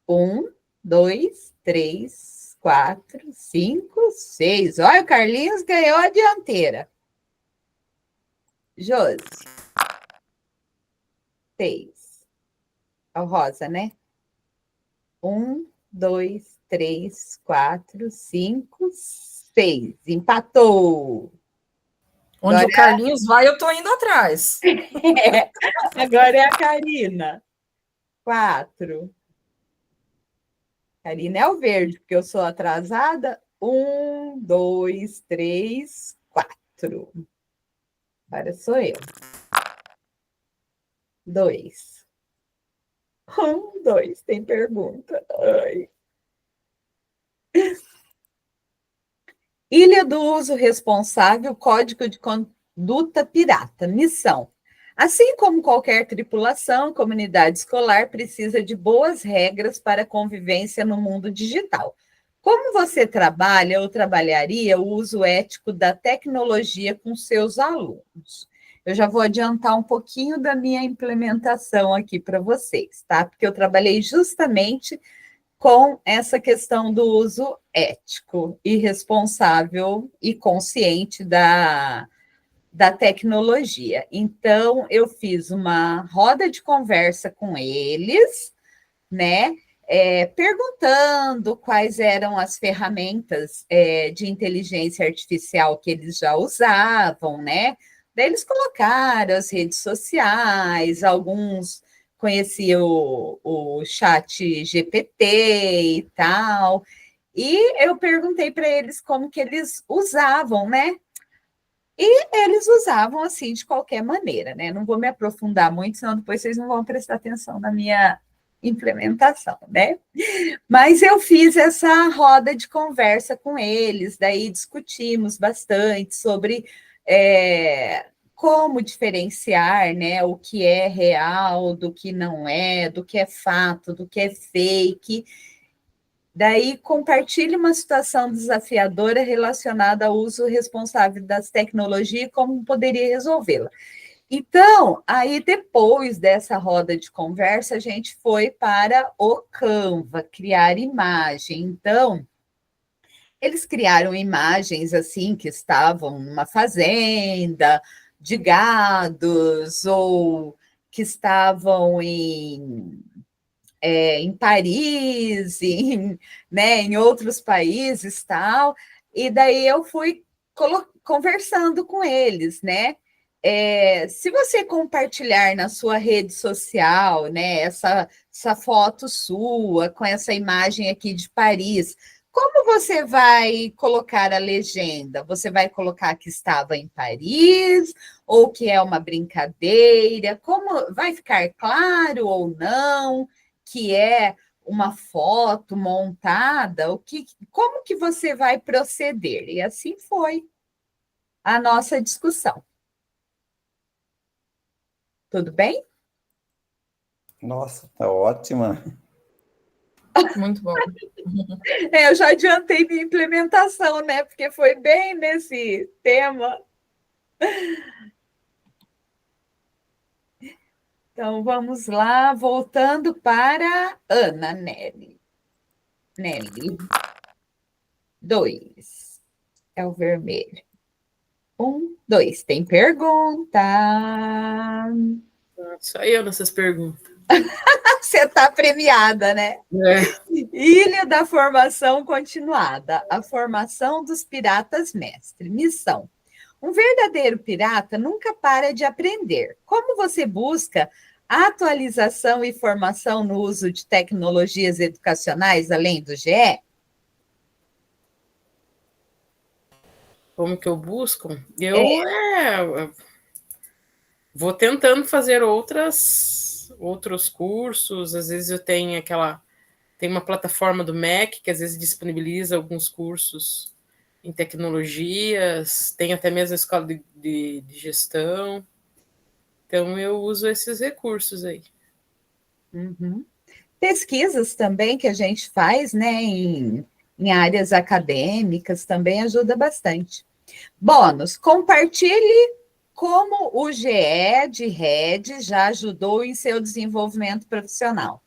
1, 2, 3, 4, 5, 6. Olha, o Carlinhos ganhou a dianteira. Josi. 6. É o rosa, né? 1, 2, 3, 4, 5, 6. Empatou. Onde Agora o Carlinhos vai, eu tô indo atrás. Agora é a Karina. 4. Karina é o verde, porque eu sou atrasada. 1, 2, 3, 4. Agora sou eu. 2. 1, 2. Tem pergunta. Ai. Ilha do uso responsável, código de conduta pirata, missão. Assim como qualquer tripulação, comunidade escolar precisa de boas regras para a convivência no mundo digital. Como você trabalha ou trabalharia o uso ético da tecnologia com seus alunos? Eu já vou adiantar um pouquinho da minha implementação aqui para vocês, tá? Porque eu trabalhei justamente com essa questão do uso ético e responsável e consciente da tecnologia. Então, eu fiz uma roda de conversa com eles, né? Perguntando quais eram as ferramentas de inteligência artificial que eles já usavam, né? Daí eles colocaram as redes sociais, alguns conheciam o chat GPT e tal, e eu perguntei para eles como que eles usavam, né? E eles usavam assim de qualquer maneira, né? Não vou me aprofundar muito, senão depois vocês não vão prestar atenção na minha implementação, né? Mas eu fiz essa roda de conversa com eles, daí discutimos bastante sobre como diferenciar, né, o que é real, do que não é, do que é fato, do que é fake. Daí, compartilhe uma situação desafiadora relacionada ao uso responsável das tecnologias e como poderia resolvê-la. Então, aí depois dessa roda de conversa, a gente foi para o Canva, criar imagem. Então, eles criaram imagens assim que estavam numa fazenda de gados ou que estavam em Paris, né, em outros países, tal, e daí eu fui conversando com eles, né? Se você compartilhar na sua rede social, né, essa foto sua com essa imagem aqui de Paris, como você vai colocar a legenda? Você vai colocar que estava em Paris ou que é uma brincadeira? Como vai ficar claro ou não que é uma foto montada? Como que você vai proceder? E assim foi a nossa discussão. Tudo bem? Nossa, tá ótima. Muito bom. Eu já adiantei minha implementação, né? Porque foi bem nesse tema. Então, vamos lá, voltando para Ana Nelly. Nelly. 2. É o vermelho. 1, 2. Tem pergunta. Só eu nessas perguntas. Você está premiada, né? Ilha da Formação Continuada. A formação dos piratas mestre. Missão. Um verdadeiro pirata nunca para de aprender. Como você busca atualização e formação no uso de tecnologias educacionais além do GE? Como que eu busco? Eu vou tentando fazer outros cursos. Às vezes eu tenho tem uma plataforma do MEC que às vezes disponibiliza alguns cursos em tecnologias, tem até mesmo a escola de gestão. Então eu uso esses recursos aí. Uhum. Pesquisas também que a gente faz, né, em áreas acadêmicas também ajuda bastante. Bônus, compartilhe como o GE de Rede já ajudou em seu desenvolvimento profissional.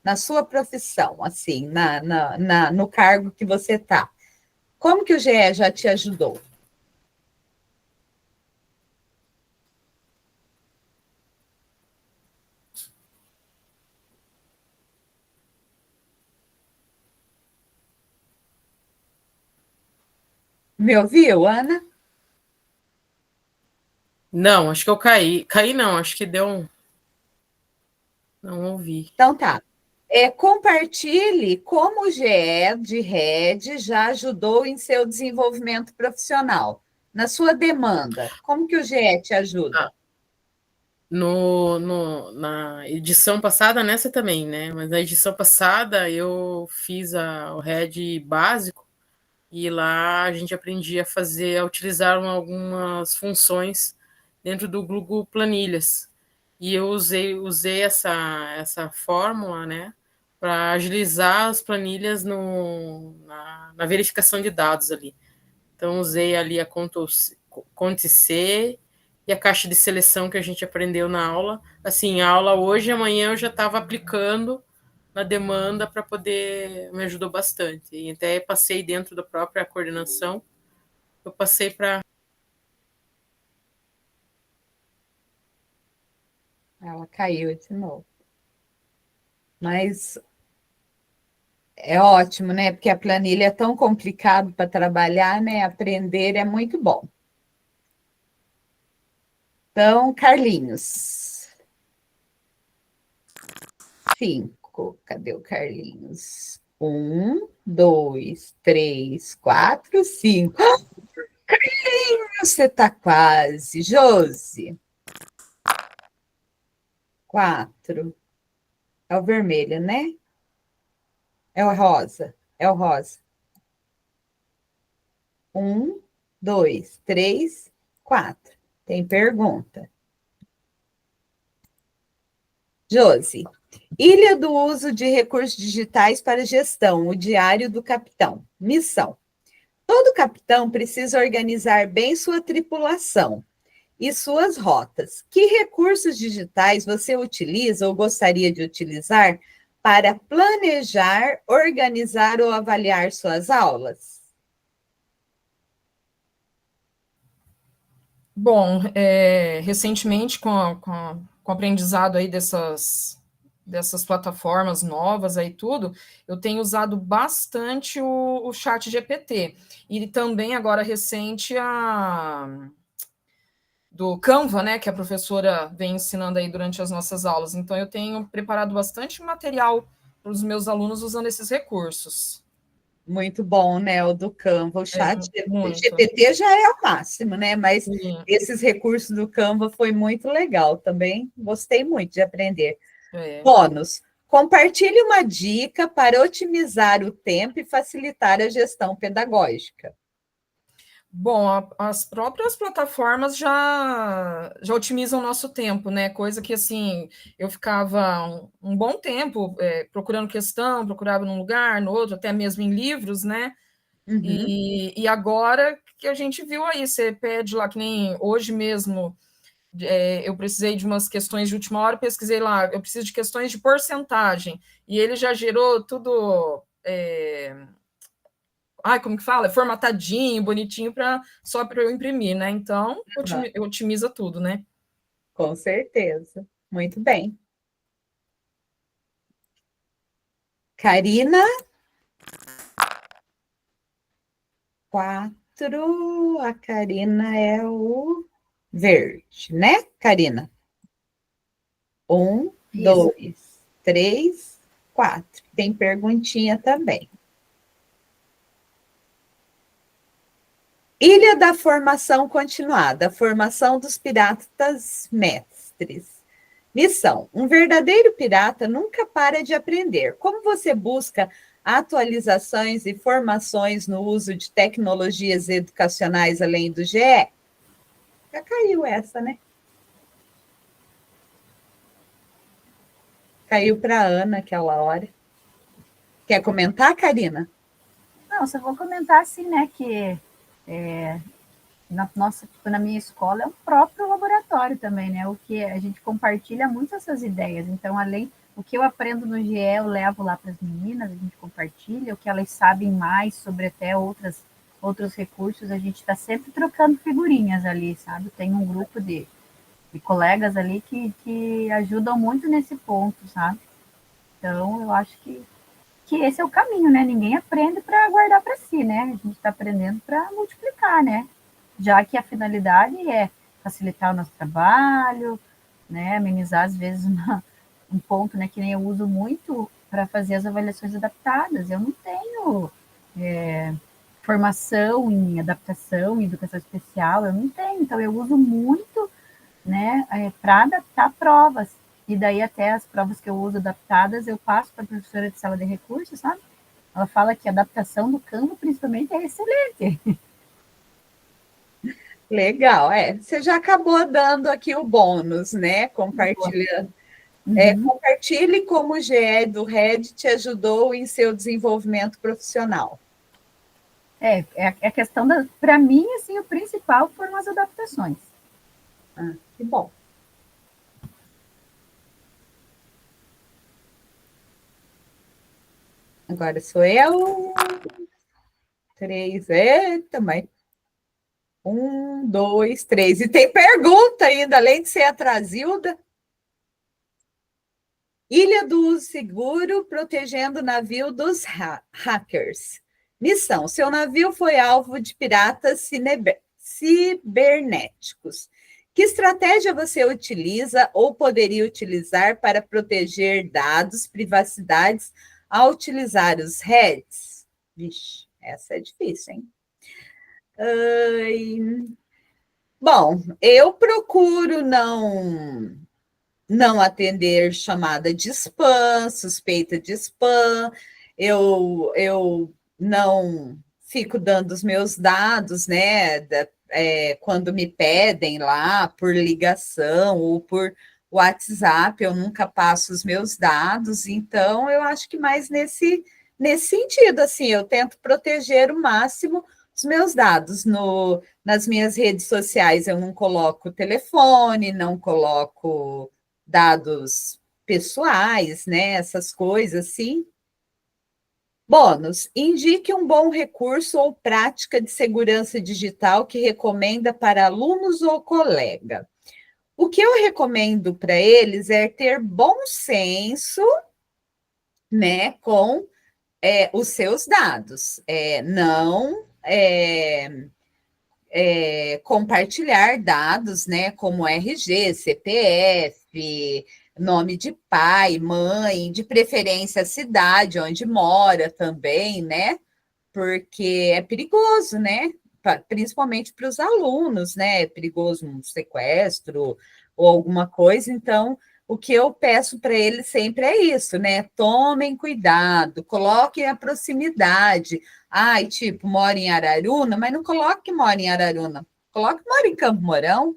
Na sua profissão, assim, no cargo que você está. Como que o GE já te ajudou? Me ouviu, Ana? Não, acho que eu caí. Caí não, acho que deu um... Não ouvi. Então tá. Compartilhe como o GE de Rede já ajudou em seu desenvolvimento profissional, na sua demanda. Como que o GE te ajuda? Na edição passada, nessa também, né? Mas na edição passada eu fiz o Red básico e lá a gente aprendia a utilizar algumas funções dentro do Google Planilhas. E eu usei essa fórmula, né, para agilizar as planilhas na verificação de dados ali. Então, usei ali a Conte-C e a caixa de seleção que a gente aprendeu na aula. Assim, a aula hoje e amanhã eu já estava aplicando na demanda para poder... Me ajudou bastante. E até passei dentro da própria coordenação, eu passei para... Ela caiu de novo. Mas é ótimo, né? Porque a planilha é tão complicado para trabalhar, né? Aprender é muito bom. Então, Carlinhos. 5. Cadê o Carlinhos? 1, 2, 3, 4, 5. Carlinhos, você está quase. Josi. 4. É o vermelho, né? É o rosa. É o rosa. 1, 2, 3, 4. Tem pergunta. Josi. Ilha do uso de recursos digitais para gestão, o diário do capitão. Missão. Todo capitão precisa organizar bem sua tripulação e suas rotas. Que recursos digitais você utiliza ou gostaria de utilizar para planejar, organizar ou avaliar suas aulas? Bom, recentemente, com o aprendizado aí dessas plataformas novas aí tudo, eu tenho usado bastante o chat GPT. E também, agora recente, do Canva, né, que a professora vem ensinando aí durante as nossas aulas. Então, eu tenho preparado bastante material para os meus alunos usando esses recursos. Muito bom, né? O do Canva, o chat muito. GPT já é o máximo, né? Mas Sim. esses recursos do Canva foi muito legal também. Gostei muito de aprender. Bônus. Compartilhe uma dica para otimizar o tempo e facilitar a gestão pedagógica. Bom, as próprias plataformas já otimizam o nosso tempo, né? Coisa que, assim, eu ficava um bom tempo procurando questão, procurava num lugar, no outro, até mesmo em livros, né? Uhum. E agora que a gente viu aí, você pede lá, que nem hoje mesmo, eu precisei de umas questões de última hora, pesquisei lá, eu preciso de questões de porcentagem, e ele já gerou tudo... como que fala? Formatadinho, bonitinho, só para eu imprimir, né? Então, otimiza tudo, né? Com certeza. Muito bem. Karina? 4. A Karina é o verde, né, Karina? 1, 2, 3, 4. Tem perguntinha também. Ilha da Formação Continuada, a formação dos piratas mestres. Missão: um verdadeiro pirata nunca para de aprender. Como você busca atualizações e formações no uso de tecnologias educacionais além do GE? Já caiu essa, né? Caiu para a Ana aquela hora. Quer comentar, Karina? Não, só vou comentar assim, né, que na minha escola é um próprio laboratório também, né? O que a gente compartilha muito essas ideias. Então, além o que eu aprendo no GE, eu levo lá para as meninas, a gente compartilha, o que elas sabem mais sobre até outros recursos, a gente está sempre trocando figurinhas ali, sabe? Tem um grupo de colegas ali que ajudam muito nesse ponto, sabe? Então, eu acho que esse é o caminho, né? Ninguém aprende para guardar para si, né? A gente está aprendendo para multiplicar, né? Já que a finalidade é facilitar o nosso trabalho, né? Amenizar, às vezes, um ponto, né? Que nem eu uso muito para fazer as avaliações adaptadas. Eu não tenho formação em adaptação, em educação especial, eu não tenho, então eu uso muito, né, para adaptar provas, e daí até as provas que eu uso adaptadas, eu passo para a professora de sala de recursos, sabe? Ela fala que a adaptação do campo, principalmente, é excelente. Legal, você já acabou dando aqui o bônus, né, compartilhando. Compartilhe como o GE do RED te ajudou em seu desenvolvimento profissional. A questão para mim, assim, o principal foram as adaptações. Que bom. Agora sou eu. 3, também. 1, 2, 3. E tem pergunta ainda, além de ser a Trazilda. Ilha do Uso Seguro, protegendo o navio dos hackers. Missão: seu navio foi alvo de piratas cibernéticos. Que estratégia você utiliza ou poderia utilizar para proteger dados, privacidades, ao utilizar os REDs? Vixe, essa é difícil, hein? Bom, eu procuro não atender chamada de spam, suspeita de spam, eu não fico dando os meus dados, né, quando me pedem lá por ligação ou por WhatsApp, eu nunca passo os meus dados, então eu acho que mais nesse sentido, assim, eu tento proteger o máximo os meus dados. Nas minhas redes sociais eu não coloco telefone, não coloco dados pessoais, né, essas coisas assim. Bônus: indique um bom recurso ou prática de segurança digital que recomenda para alunos ou colega. O que eu recomendo para eles é ter bom senso, né, com os seus dados. Não compartilhar dados, né, como RG, CPF, nome de pai, mãe, de preferência a cidade onde mora também, né? Porque é perigoso, né? Principalmente para os alunos, né? É perigoso um sequestro ou alguma coisa. Então, o que eu peço para eles sempre é isso, né? Tomem cuidado, coloquem a proximidade. Tipo, mora em Araruna, mas não coloque que mora em Araruna. Coloque que mora em Campo Mourão,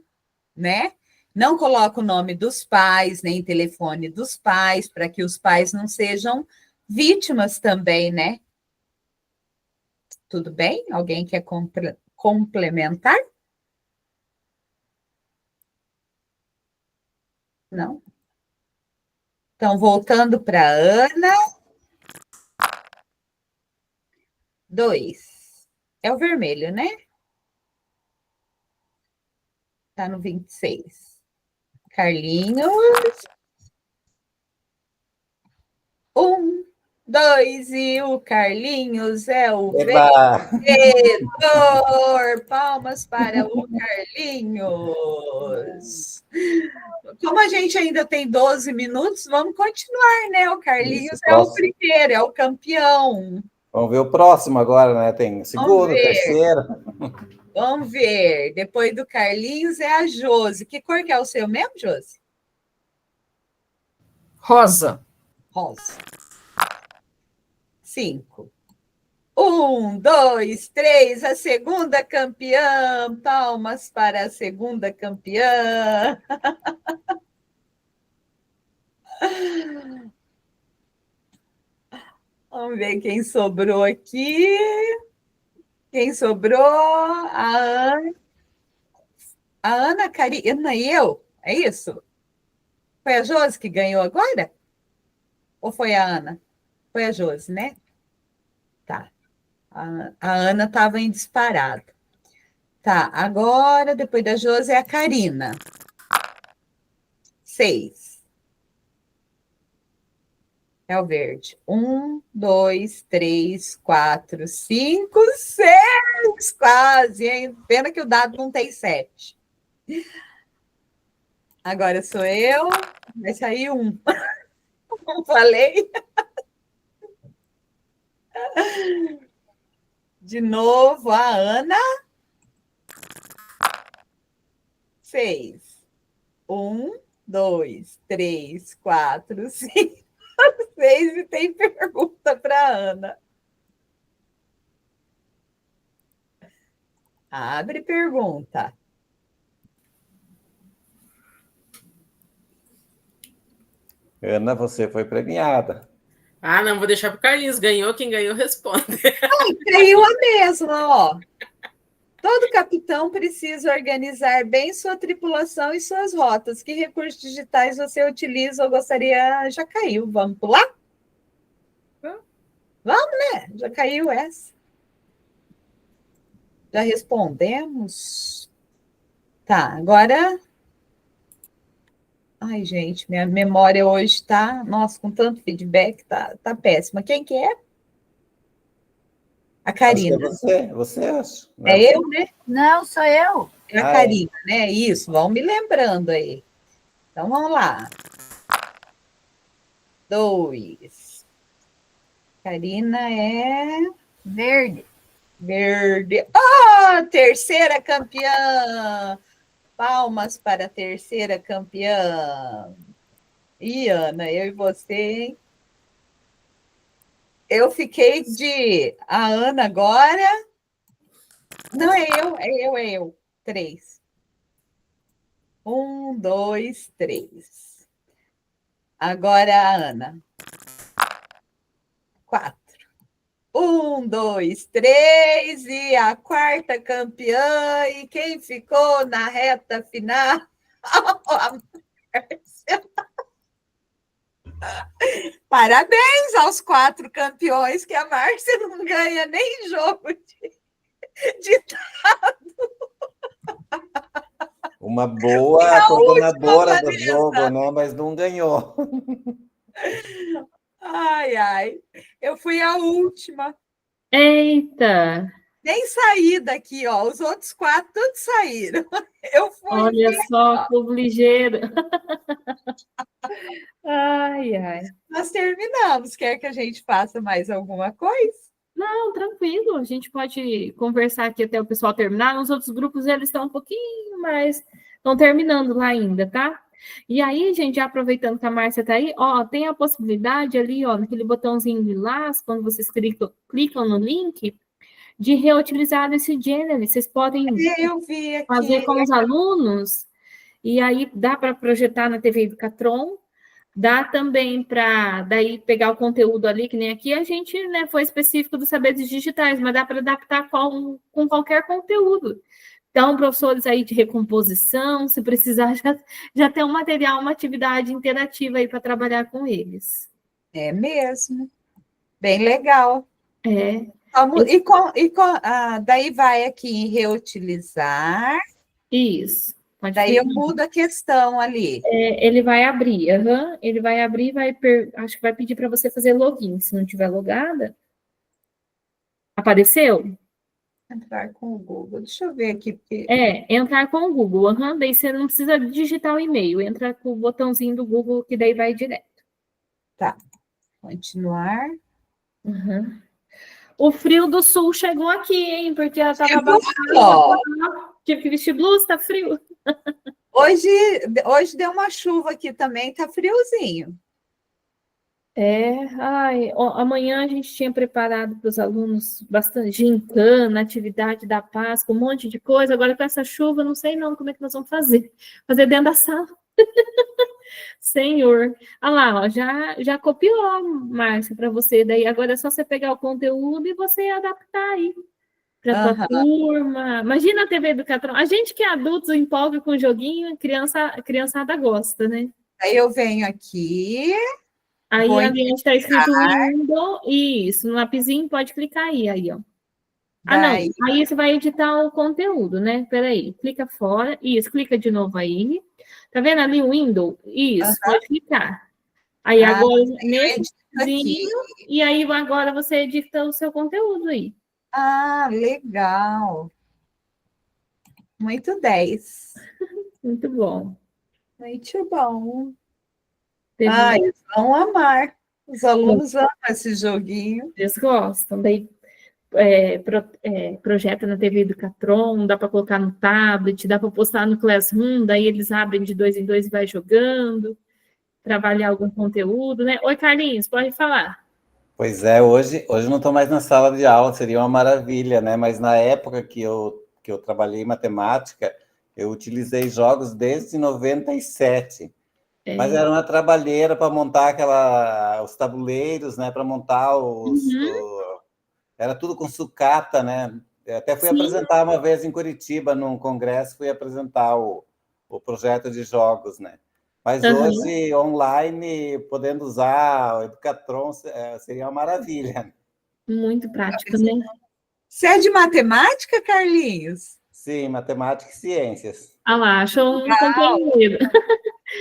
né? Não coloque o nome dos pais, nem telefone dos pais, para que os pais não sejam vítimas também, né? Tudo bem? Alguém quer complementar? Não? Então, voltando para a Ana. 2. É o vermelho, né? Está no 26. Carlinhos. 1, 2, e o Carlinhos é o vencedor. Palmas para o Carlinhos. Como a gente ainda tem 12 minutos, vamos continuar, né? O Carlinhos é o primeiro, é o campeão. Vamos ver o próximo agora, né? Tem segundo, terceiro. Vamos ver. Depois do Carlinhos é a Josi. Que cor que é o seu mesmo, Josi? Rosa. Rosa. 5. 1, 2, 3, a segunda campeã. Palmas para a segunda campeã. Vamos ver quem sobrou aqui. Quem sobrou? A Ana. A Ana, Karina e eu? É isso? Foi a Josi que ganhou agora? Ou foi a Ana? Foi a Josi, né? Tá. A Ana estava em disparado. Tá, agora, depois da Josi, é a Karina. 6. É o verde. 1, 2, 3, 4, 5, 6. Quase, hein? Pena que o dado não tem 7. Agora sou eu. Vai sair 1. Não falei? De novo, a Ana fez 1, 2, 3, 4, 5, 6 e tem pergunta para a Ana. Abre pergunta. Ana, você foi premiada. Ah, não, vou deixar para o Carlinhos. Ganhou, quem ganhou responde. Caiu a mesma, ó. Todo capitão precisa organizar bem sua tripulação e suas rotas. Que recursos digitais você utiliza ou gostaria? Já caiu, vamos pular? Vamos, né? Já caiu essa. Já respondemos. Tá, agora... Ai, gente, minha memória hoje tá... Nossa, com tanto feedback, tá péssima. Quem que é? A Karina. Acho que é você acha? É eu, né? Não, sou eu. É a Karina, né? Isso, vão me lembrando aí. Então, vamos lá. 2. Karina é... Verde. Verde. Ah, terceira campeã! Palmas para a terceira campeã. E Ana, eu e você, hein? Eu fiquei de... A Ana agora... Não, é eu. 3. 1, 2, 3. Agora a Ana. 4. 1, 2, 3. E a quarta campeã. E quem ficou na reta final? A Márcia. Parabéns aos 4 campeões, que a Márcia não ganha nem jogo de Uma boa coordenadora do jogo, né? Mas não ganhou. Ai. Eu fui a última. Eita! Nem saí daqui, ó. Os outros 4 todos saíram. Eu fui. Olha só, povo ligeiro. Ai. Nós terminamos. Quer que a gente faça mais alguma coisa? Não, tranquilo. A gente pode conversar aqui até o pessoal terminar. Nos outros grupos, eles estão um pouquinho mais... Estão terminando lá ainda, tá? E aí, gente, já aproveitando que a Márcia está aí, ó, tem a possibilidade ali, ó, naquele botãozinho lilás, quando vocês clicam no link, de reutilizar esse gênero. Vocês podem Eu vi aqui. fazer com os alunos, e aí dá para projetar na TV Educatron, dá também para daí pegar o conteúdo ali, que nem aqui a gente, né, foi específico dos saberes digitais, mas dá para adaptar com qualquer conteúdo. Então, professores aí de recomposição, se precisar, já tem um material, uma atividade interativa aí para trabalhar com eles. É mesmo. Bem legal. É. Daí vai aqui em reutilizar. Isso. Daí eu mudo a questão ali. Ele vai abrir, ele vai abrir, acho que vai pedir para você fazer login. Se não tiver logada, apareceu? Entrar com o Google. Deixa eu ver aqui. Porque... entrar com o Google. Daí você não precisa digitar o e-mail. Entra com o botãozinho do Google, que daí vai direto. Tá. Continuar. O frio do sul chegou aqui, hein? Porque ela estava abafada. Tive que vestir blusa, tá frio. Hoje deu uma chuva aqui também, tá friozinho. Amanhã a gente tinha preparado para os alunos bastante gincana, atividade da Páscoa, um monte de coisa. Agora, com essa chuva, não sei não como é que nós vamos fazer. Fazer dentro da sala. Senhor. Olha lá, ó, já copiou, Márcia, para você. Daí agora é só você pegar o conteúdo e você adaptar aí para a tua turma. Imagina a TV Educatron. A gente que é adultos empolga com o joguinho, a criançada gosta, né? Aí eu venho aqui... Aí a gente está escrito Windows, isso, no lapisinho pode clicar aí, ó. Não, aí você vai editar o conteúdo, né? Peraí, clica fora, isso, clica de novo aí. Tá vendo ali o Windows? Isso, pode clicar. Aí agora, nesse e aí agora você edita o seu conteúdo aí. Ah, legal. Muito 10. Muito bom. Muito bom. Eles vão amar. Os alunos amam esse joguinho. Eles gostam. Daí projeta na TV Educatron, dá para colocar no tablet, dá para postar no Classroom, daí eles abrem de 2 em 2 e vai jogando, trabalhar algum conteúdo, né? Oi, Carlinhos, pode falar. Pois é, hoje não estou mais na sala de aula, seria uma maravilha, né? Mas na época que eu trabalhei em matemática, eu utilizei jogos desde 97. Mas era uma trabalheira para montar os tabuleiros, né? Para montar era tudo com sucata, né? Eu até fui apresentar uma vez em Curitiba, num congresso, fui apresentar o projeto de jogos, né? Mas hoje, online, podendo usar o Educatron, seria uma maravilha. Muito prático, né? Você é de matemática, Carlinhos? Sim, matemática e ciências. Ah lá, achou um companheiro.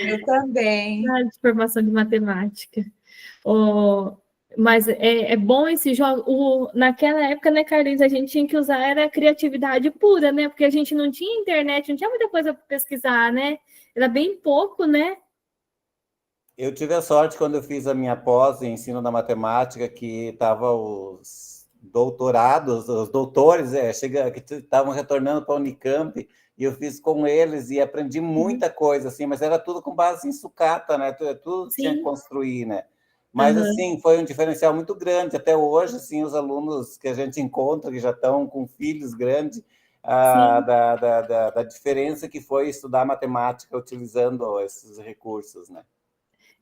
Eu também. De formação de matemática. Mas é bom esse jogo. Naquela época, né, Carlinhos, a gente tinha que usar era a criatividade pura, né? Porque a gente não tinha internet, não tinha muita coisa para pesquisar, né? Era bem pouco, né? Eu tive a sorte, quando eu fiz a minha pós em ensino da matemática, que estava os doutorados, os doutores, que estavam retornando para a Unicamp, e eu fiz com eles e aprendi muita coisa, assim, mas era tudo com base em sucata, né? Tudo tinha que construir, né? Mas, assim, foi um diferencial muito grande. Até hoje, assim, os alunos que a gente encontra, que já estão com filhos grandes, da diferença que foi estudar matemática utilizando esses recursos, né?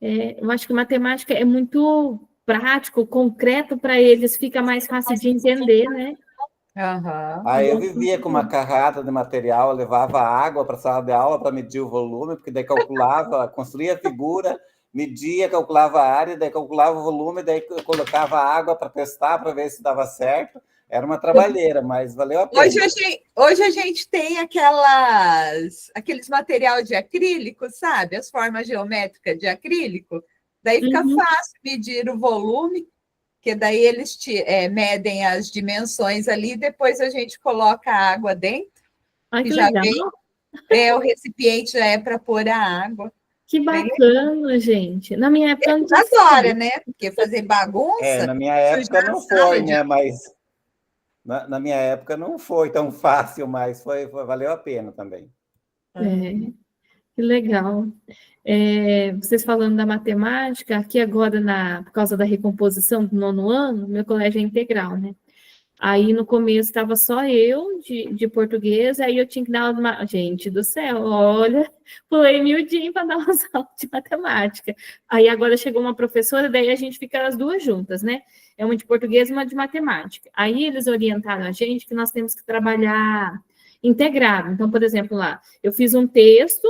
Eu acho que matemática é muito prático, concreto para eles, fica mais fácil de entender, né? Aí eu vivia com uma carrada de material, eu levava água para a sala de aula para medir o volume, porque daí calculava, construía a figura, media, calculava a área, daí calculava o volume, daí eu colocava água para testar, para ver se dava certo. Era uma trabalheira, mas valeu a pena. Hoje a gente tem aqueles material de acrílico, sabe? As formas geométricas de acrílico. Daí fica fácil medir o volume, porque daí eles medem as dimensões ali, depois a gente coloca a água dentro. Ai, que já legal. Vem, o recipiente já é para pôr a água. Que bacana, gente. Na minha época não tinha. Agora, né? Porque fazer bagunça. Na minha época não foi, né? Mas na minha época não foi tão fácil, mas valeu a pena também. Que legal. Vocês falando da matemática, aqui agora, por causa da recomposição do 9º ano, meu colégio é integral, né? Aí, no começo, estava só eu de português, aí eu tinha que dar uma... Gente do céu, olha, pulei miudinho para dar umas aulas de matemática. Aí, agora chegou uma professora, daí a gente fica as duas juntas, né? É uma de português e uma de matemática. Aí, eles orientaram a gente que nós temos que trabalhar integrado. Então, por exemplo, lá, eu fiz um texto,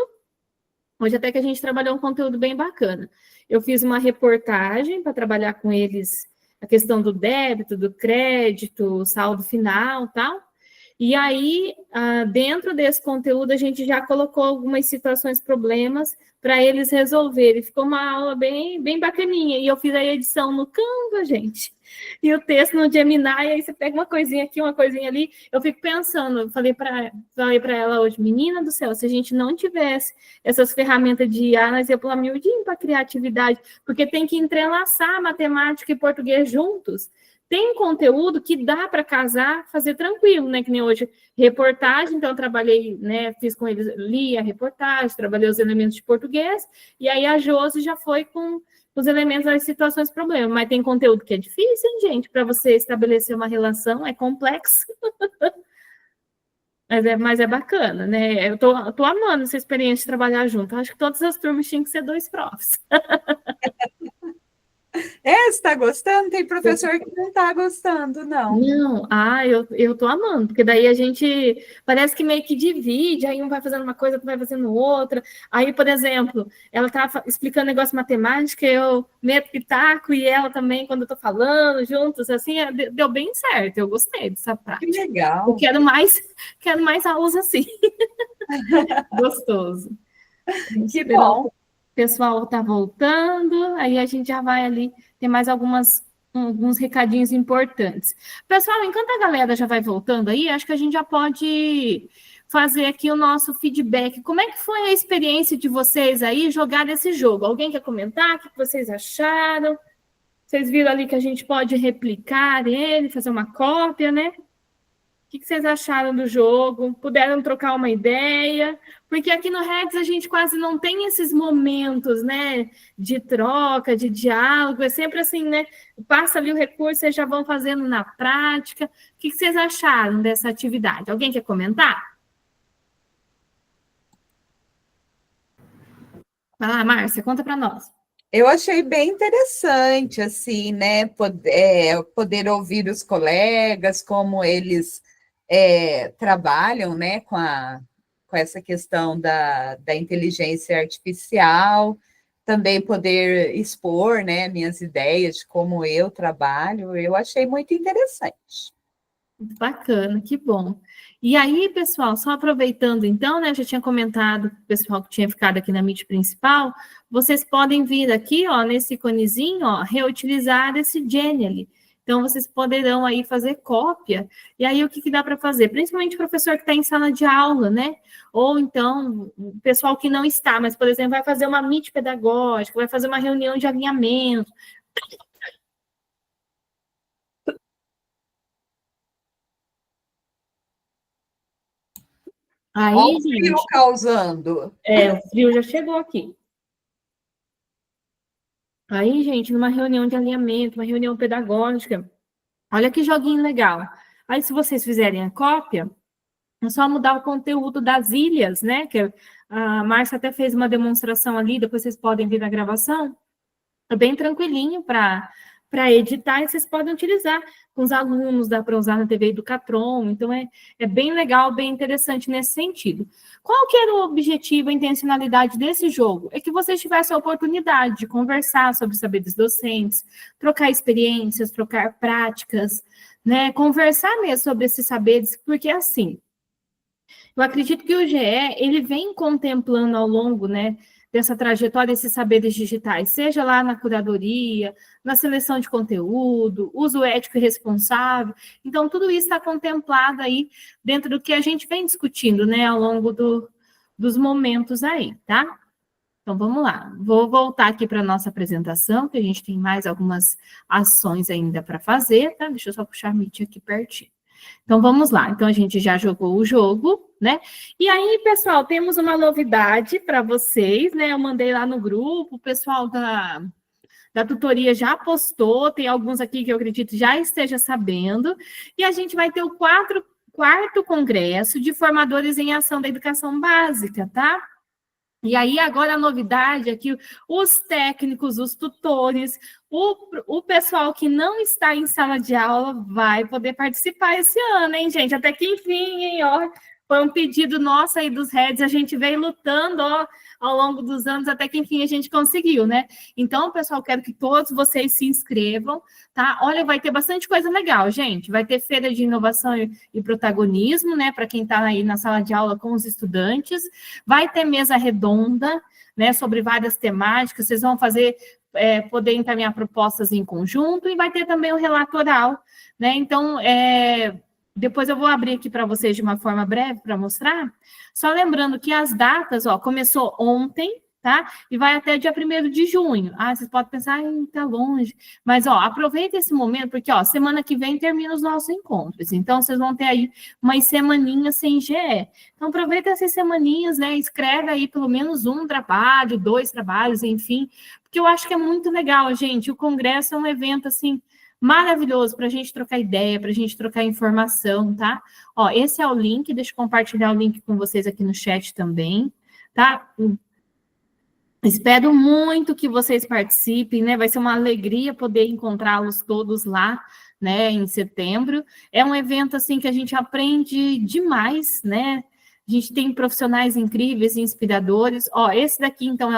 hoje até que a gente trabalhou um conteúdo bem bacana. Eu fiz uma reportagem para trabalhar com eles a questão do débito, do crédito, saldo final, tal. E aí, dentro desse conteúdo, a gente já colocou algumas situações, problemas, para eles resolverem. Ficou uma aula bem, bem bacaninha. E eu fiz a edição no Canva, gente. E o texto no Gemini, e aí você pega uma coisinha aqui, uma coisinha ali. Eu fico pensando, falei para ela hoje, menina do céu, se a gente não tivesse essas ferramentas de IA, nós ia pular miudinho para criatividade, porque tem que entrelaçar matemática e português juntos. Tem conteúdo que dá para casar, fazer tranquilo, né? Que nem hoje, reportagem, então eu trabalhei, né? Fiz com eles, li a reportagem, trabalhei os elementos de português, e aí a Josi já foi com os elementos das situações problemas. Mas tem conteúdo que é difícil, hein, gente? Para você estabelecer uma relação, é complexo. Mas é bacana, né? Eu tô amando essa experiência de trabalhar junto. Acho que todas as turmas tinham que ser 2 profs. Você está gostando? Tem professor que não está gostando, não. Não, eu tô amando, porque daí a gente parece que meio que divide, aí um vai fazendo uma coisa, outro vai fazendo outra. Aí, por exemplo, ela tá explicando negócio de matemática, eu meto pitaco e ela também, quando eu tô falando juntos, assim, deu bem certo, eu gostei dessa prática. Que legal. Eu quero mais aulas assim. Gostoso. Que bom. O pessoal está voltando, aí a gente já vai ali, tem mais alguns recadinhos importantes. Pessoal, enquanto a galera já vai voltando aí, acho que a gente já pode fazer aqui o nosso feedback. Como é que foi a experiência de vocês aí jogar esse jogo? Alguém quer comentar? O que vocês acharam? Vocês viram ali que a gente pode replicar ele, fazer uma cópia, né? O que vocês acharam do jogo? Puderam trocar uma ideia? Porque aqui no Redes a gente quase não tem esses momentos, né? De troca, de diálogo. É sempre assim, né? Passa ali o recurso, vocês já vão fazendo na prática. O que vocês acharam dessa atividade? Alguém quer comentar? Vai lá, Márcia, conta para nós. Eu achei bem interessante, assim, né? Poder ouvir os colegas, como eles trabalham, né, com essa questão da inteligência artificial, também poder expor, né, minhas ideias de como eu trabalho, eu achei muito interessante. Bacana, que bom. E aí, pessoal, só aproveitando então, né, já tinha comentado com o pessoal que tinha ficado aqui na Meet principal, vocês podem vir aqui, ó, nesse iconezinho, ó, reutilizar esse Genially. Então, vocês poderão aí fazer cópia. E aí, o que dá para fazer? Principalmente o professor que está em sala de aula, né? Ou então, o pessoal que não está, mas, por exemplo, vai fazer uma Meet pedagógica, vai fazer uma reunião de alinhamento. Aí, olha o frio gente, causando. o frio já chegou aqui. Aí, gente, numa reunião de alinhamento, uma reunião pedagógica, olha que joguinho legal. Aí, se vocês fizerem a cópia, é só mudar o conteúdo das ilhas, né? Que a Márcia até fez uma demonstração ali, depois vocês podem ver na gravação. É bem tranquilinho para editar e vocês podem utilizar com os alunos, dá para usar na TV Educatron, então é bem legal, bem interessante nesse sentido. Qual que era o objetivo, a intencionalidade desse jogo? É que vocês tivessem a oportunidade de conversar sobre saberes docentes, trocar experiências, trocar práticas, né? Conversar mesmo sobre esses saberes, porque assim, eu acredito que o GE, ele vem contemplando ao longo, né, dessa trajetória, esses saberes digitais, seja lá na curadoria, na seleção de conteúdo, uso ético e responsável. Então, tudo isso está contemplado aí dentro do que a gente vem discutindo, né, ao longo dos momentos aí, tá? Então, vamos lá. Vou voltar aqui para a nossa apresentação, que a gente tem mais algumas ações ainda para fazer, tá? Deixa eu só puxar a Meet aqui pertinho. Então, vamos lá. Então, a gente já jogou o jogo, né? E aí, pessoal, temos uma novidade para vocês, né? Eu mandei lá no grupo, o pessoal da tutoria já postou, tem alguns aqui que eu acredito já esteja sabendo, e a gente vai ter o quarto congresso de formadores em ação da educação básica, tá? E aí, agora a novidade é que os técnicos, os tutores, o pessoal que não está em sala de aula vai poder participar esse ano, hein, gente? Até que enfim, hein, ó. Foi um pedido nosso aí dos Reds, a gente veio lutando, ó, ao longo dos anos, até que enfim a gente conseguiu, né? Então, pessoal, quero que todos vocês se inscrevam, tá? Olha, vai ter bastante coisa legal, gente. Vai ter feira de inovação e protagonismo, né? Para quem está aí na sala de aula com os estudantes. Vai ter mesa redonda, né? Sobre várias temáticas. Vocês vão fazer, poder encaminhar propostas em conjunto e vai ter também o relato oral, né? Então, depois eu vou abrir aqui para vocês de uma forma breve para mostrar. Só lembrando que as datas, ó, começou ontem, tá? E vai até dia 1º de junho. Ah, vocês podem pensar, tá longe. Mas, ó, aproveita esse momento, porque, ó, semana que vem termina os nossos encontros. Então, vocês vão ter aí umas semaninhas sem GE. Então, aproveita essas semaninhas, né? Escreve aí pelo menos um trabalho, 2 trabalhos, enfim. Porque eu acho que é muito legal, gente. O congresso é um evento, assim, maravilhoso para a gente trocar ideia, para a gente trocar informação, tá? Ó, esse é o link, deixa eu compartilhar o link com vocês aqui no chat também, tá? Espero muito que vocês participem, né? Vai ser uma alegria poder encontrá-los todos lá, né, em setembro. É um evento, assim, que a gente aprende demais, né? A gente tem profissionais incríveis e inspiradores. Ó, esse daqui, então,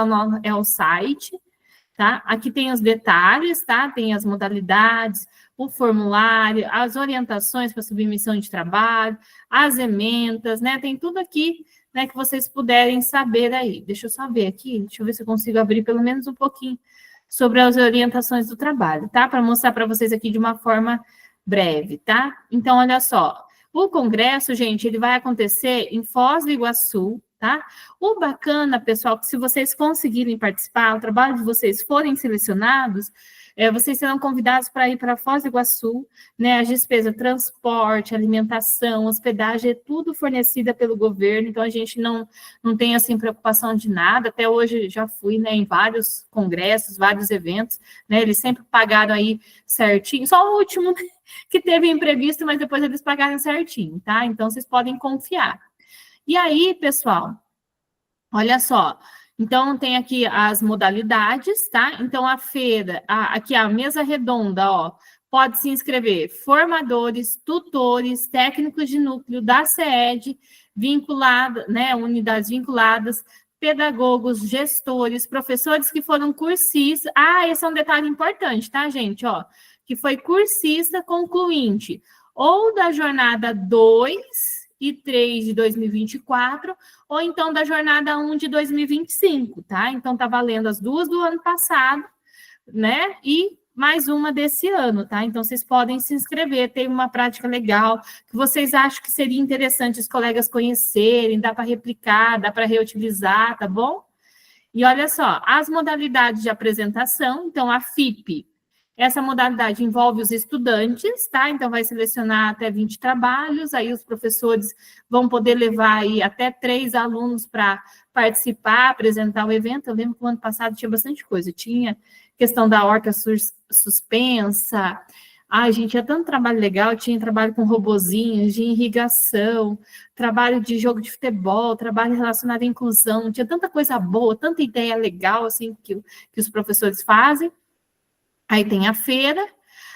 é o site, tá? Aqui tem os detalhes, tá? Tem as modalidades, o formulário, as orientações para submissão de trabalho, as emendas, né? Tem tudo aqui, né, que vocês puderem saber aí. Deixa eu só ver aqui, deixa eu ver se eu consigo abrir pelo menos um pouquinho sobre as orientações do trabalho, tá? Para mostrar para vocês aqui de uma forma breve, tá? Então, olha só, o congresso, gente, ele vai acontecer em Foz do Iguaçu, tá? O bacana, pessoal, que se vocês conseguirem participar, o trabalho de vocês forem selecionados, vocês serão convidados para ir para Foz do Iguaçu, né? As despesas, transporte, alimentação, hospedagem, é tudo fornecida pelo governo, então a gente não tem, assim, preocupação de nada. Até hoje já fui, né, em vários congressos, vários eventos, né? Eles sempre pagaram aí certinho, só o último que teve imprevisto, mas depois eles pagaram certinho, tá? Então, vocês podem confiar. E aí, pessoal, olha só, então tem aqui as modalidades, tá? Então, a feira, aqui a mesa redonda, ó, pode se inscrever formadores, tutores, técnicos de núcleo da SEED, vinculada, né, unidades vinculadas, pedagogos, gestores, professores que foram cursistas. Esse é um detalhe importante, tá, gente? Ó, que foi cursista concluinte, ou da jornada 2 e 3 de 2024, ou então da jornada 1 de 2025, tá? Então, tá valendo as duas do ano passado, né? E mais uma desse ano, tá? Então, vocês podem se inscrever, tem uma prática legal, que vocês acham que seria interessante os colegas conhecerem, dá para replicar, dá para reutilizar, tá bom? E olha só, as modalidades de apresentação, então, a FIP, essa modalidade envolve os estudantes, tá? Então, vai selecionar até 20 trabalhos, aí os professores vão poder levar aí até 3 alunos para participar, apresentar o evento. Eu lembro que o ano passado tinha bastante coisa, tinha questão da horta suspensa, gente, tinha tanto trabalho legal, tinha trabalho com robozinhos, de irrigação, trabalho de jogo de futebol, trabalho relacionado à inclusão, tinha tanta coisa boa, tanta ideia legal, assim, que os professores fazem. Aí tem a feira,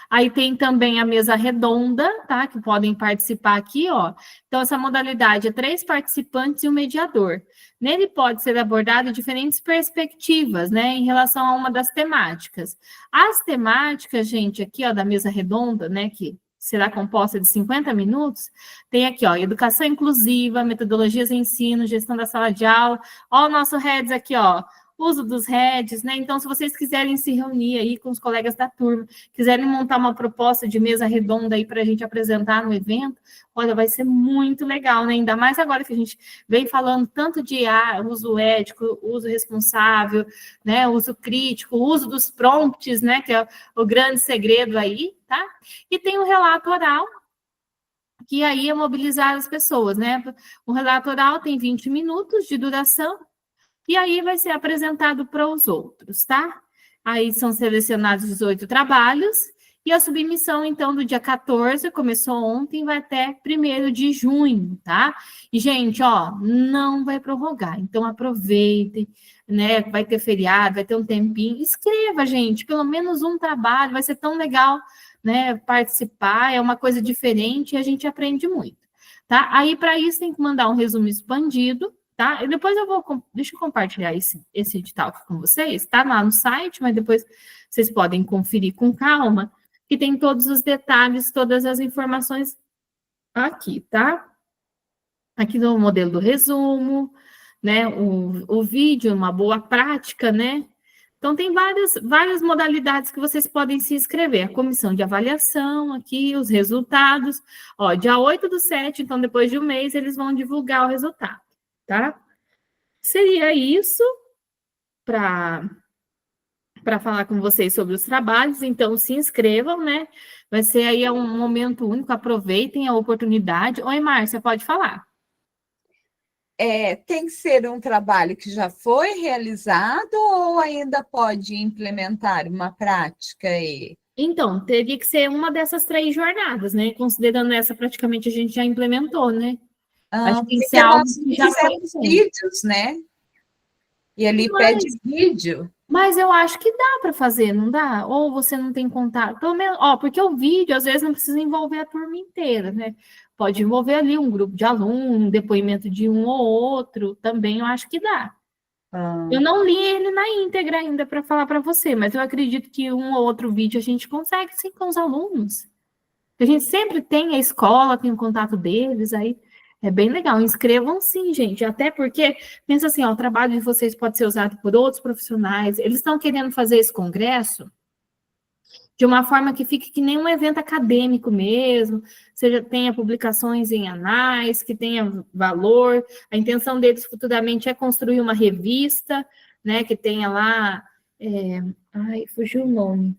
aí tem também a mesa redonda, tá? Que podem participar aqui, ó. Então, essa modalidade é 3 participantes e um mediador. Nele pode ser abordado diferentes perspectivas, né? Em relação a uma das temáticas. As temáticas, gente, aqui, ó, da mesa redonda, né? Que será composta de 50 minutos, tem aqui, ó, educação inclusiva, metodologias de ensino, gestão da sala de aula. Ó, o nosso REDS aqui, ó. Uso dos REDs, né? Então, se vocês quiserem se reunir aí com os colegas da turma, quiserem montar uma proposta de mesa redonda aí para a gente apresentar no evento, olha, vai ser muito legal, né? Ainda mais agora que a gente vem falando tanto de uso ético, uso responsável, né? Uso crítico, uso dos prompts, né? Que é o grande segredo aí, tá? E tem o relato oral, que aí é mobilizar as pessoas, né? O relato oral tem 20 minutos de duração, e aí vai ser apresentado para os outros, tá? Aí são selecionados 18 trabalhos, e a submissão, então, do dia 14, começou ontem, vai até 1º de junho, tá? E, gente, ó, não vai prorrogar, então aproveitem, né? Vai ter feriado, vai ter um tempinho, escreva, gente, pelo menos um trabalho, vai ser tão legal, né? Participar, é uma coisa diferente e a gente aprende muito, tá? Aí, para isso, tem que mandar um resumo expandido, tá? E depois deixa eu compartilhar esse edital aqui com vocês, tá lá no site, mas depois vocês podem conferir com calma, que tem todos os detalhes, todas as informações aqui, tá? Aqui no modelo do resumo, né? O vídeo, uma boa prática, né? Então, tem várias modalidades que vocês podem se inscrever. A comissão de avaliação aqui, os resultados. Ó, dia 8/7, então, depois de um mês, eles vão divulgar o resultado. Tá? Seria isso para falar com vocês sobre os trabalhos, então se inscrevam, né? Vai ser aí um momento único, aproveitem a oportunidade. Oi, Márcia, pode falar. Tem que ser um trabalho que já foi realizado ou ainda pode implementar uma prática aí? Então, teria que ser uma dessas 3 jornadas, né? Considerando essa, praticamente a gente já implementou, né? Acho que tem que ser algo que já foi vídeos, né? E ali pede vídeo. Mas eu acho que dá para fazer, não dá? Ou você não tem contato? Pelo menos, porque o vídeo, às vezes, não precisa envolver a turma inteira, né? Pode envolver ali um grupo de alunos, um depoimento de um ou outro, também eu acho que dá. Eu não li ele na íntegra ainda para falar para você, mas eu acredito que um ou outro vídeo a gente consegue, sim, com os alunos. A gente sempre tem a escola, tem o contato deles, aí é bem legal. Inscrevam sim, gente, até porque, pensa assim, ó, o trabalho de vocês pode ser usado por outros profissionais, eles estão querendo fazer esse congresso de uma forma que fique que nem um evento acadêmico mesmo, seja, tenha publicações em anais, que tenha valor. A intenção deles futuramente é construir uma revista, né, que tenha lá, fugiu o nome,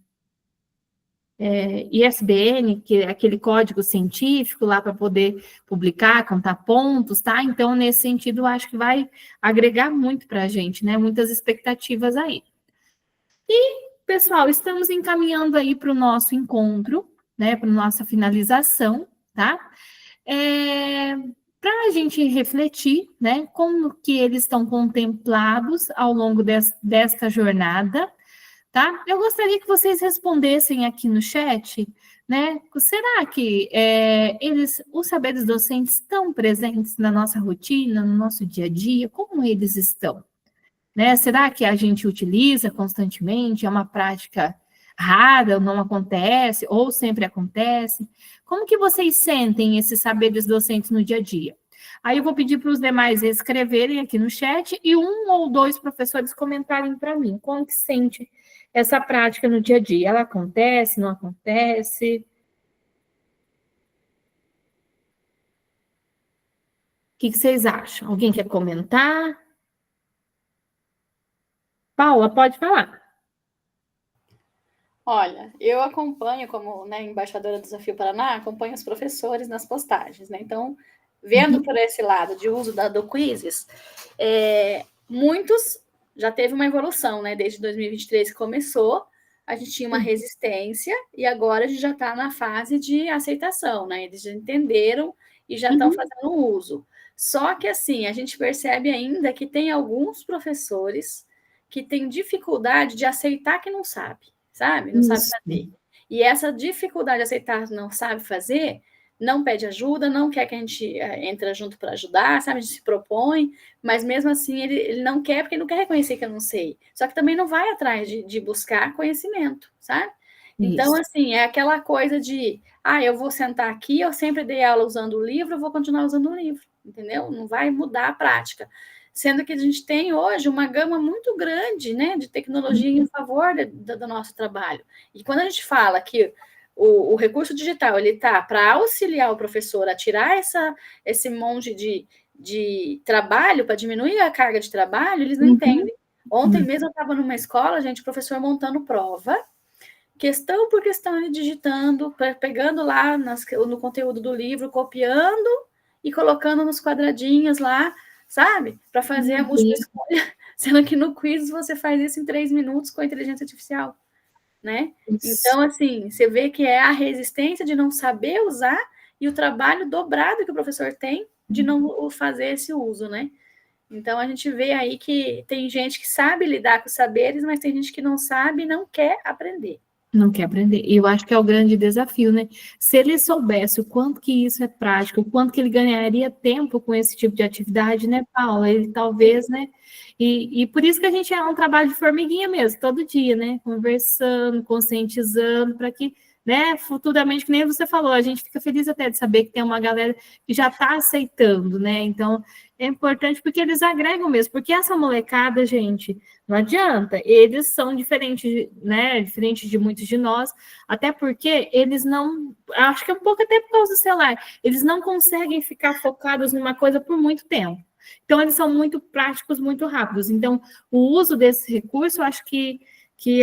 ISBN, que é aquele código científico lá para poder publicar, contar pontos, tá? Então, nesse sentido, eu acho que vai agregar muito para a gente, né? Muitas expectativas aí. E, pessoal, estamos encaminhando aí para o nosso encontro, né? Para a nossa finalização, tá? Para a gente refletir, né? Como que eles estão contemplados ao longo desta jornada, tá? Eu gostaria que vocês respondessem aqui no chat, né? Será que os saberes docentes estão presentes na nossa rotina, no nosso dia a dia? Como eles estão? Né? Será que a gente utiliza constantemente? É uma prática rara, não acontece, ou sempre acontece? Como que vocês sentem esses saberes docentes no dia a dia? Aí eu vou pedir para os demais escreverem aqui no chat e 1 ou 2 professores comentarem para mim como que sente essa prática no dia a dia. Ela acontece, não acontece? O que vocês acham? Alguém quer comentar? Paula, pode falar. Olha, eu acompanho, como embaixadora do Desafio Paraná, acompanho os professores nas postagens, né? Então, vendo por esse lado de uso do Quizzes, muitos já teve uma evolução, né? Desde 2023 que começou, a gente tinha uma resistência e agora a gente já está na fase de aceitação, né? Eles já entenderam e já estão fazendo uso. Só que, assim, a gente percebe ainda que tem alguns professores que têm dificuldade de aceitar que não sabe, sabe? Não sabe fazer. E essa dificuldade de aceitar não sabe fazer, não pede ajuda, não quer que a gente entre junto para ajudar, sabe? A gente se propõe, mas mesmo assim ele não quer, porque ele não quer reconhecer que eu não sei. Só que também não vai atrás de buscar conhecimento, sabe? Então, assim, é aquela coisa de, eu vou sentar aqui, eu sempre dei aula usando o livro, eu vou continuar usando o livro, entendeu? Não vai mudar a prática. Sendo que a gente tem hoje uma gama muito grande, né, de tecnologia em favor do nosso trabalho. E quando a gente fala que o recurso digital ele está para auxiliar o professor a tirar esse monte de trabalho, para diminuir a carga de trabalho, eles não entendem. Ontem mesmo eu estava numa escola, gente, o professor montando prova, questão por questão, ele digitando, pegando lá no conteúdo do livro, copiando e colocando nos quadradinhos lá, sabe? Para fazer a múltipla escolha, sendo que no quiz você faz isso em 3 minutos com a inteligência artificial, né? Então, assim, você vê que é a resistência de não saber usar e o trabalho dobrado que o professor tem de não fazer esse uso, né? Então, a gente vê aí que tem gente que sabe lidar com os saberes, mas tem gente que não sabe e não quer aprender. Não quer aprender. E eu acho que é o grande desafio, né? Se ele soubesse o quanto que isso é prático, o quanto que ele ganharia tempo com esse tipo de atividade, né, Paula? Ele talvez, né? E por isso que a gente é um trabalho de formiguinha mesmo, todo dia, né? Conversando, conscientizando, para que, né, futuramente, que nem você falou, a gente fica feliz até de saber que tem uma galera que já está aceitando, né? Então, é importante porque eles agregam mesmo, porque essa molecada, gente, não adianta, eles são diferentes, né? Diferentes de muitos de nós, até porque eles não, acho que é um pouco até por causa do celular, eles não conseguem ficar focados numa coisa por muito tempo. Então, eles são muito práticos, muito rápidos. Então, o uso desse recurso, eu acho que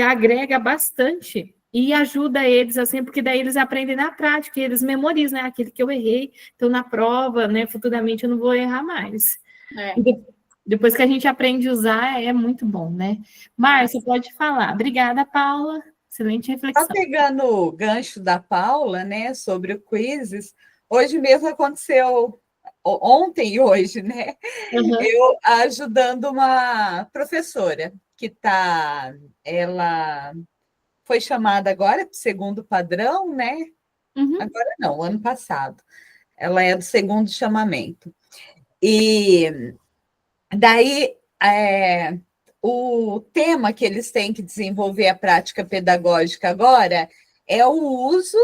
agrega bastante e ajuda eles, assim, porque daí eles aprendem na prática, eles memorizam, né? Aquele que eu errei, então na prova, né? Futuramente eu não vou errar mais. Depois que a gente aprende a usar, é muito bom, né? Márcia, pode falar. Obrigada, Paula. Excelente reflexão. Só pegando o gancho da Paula, né, sobre o quizzes, hoje mesmo aconteceu, ontem e hoje, né? Eu ajudando uma professora que ela foi chamada agora, segundo padrão, né? Agora não, ano passado. Ela é do segundo chamamento. E daí, o tema que eles têm que desenvolver a prática pedagógica agora é o uso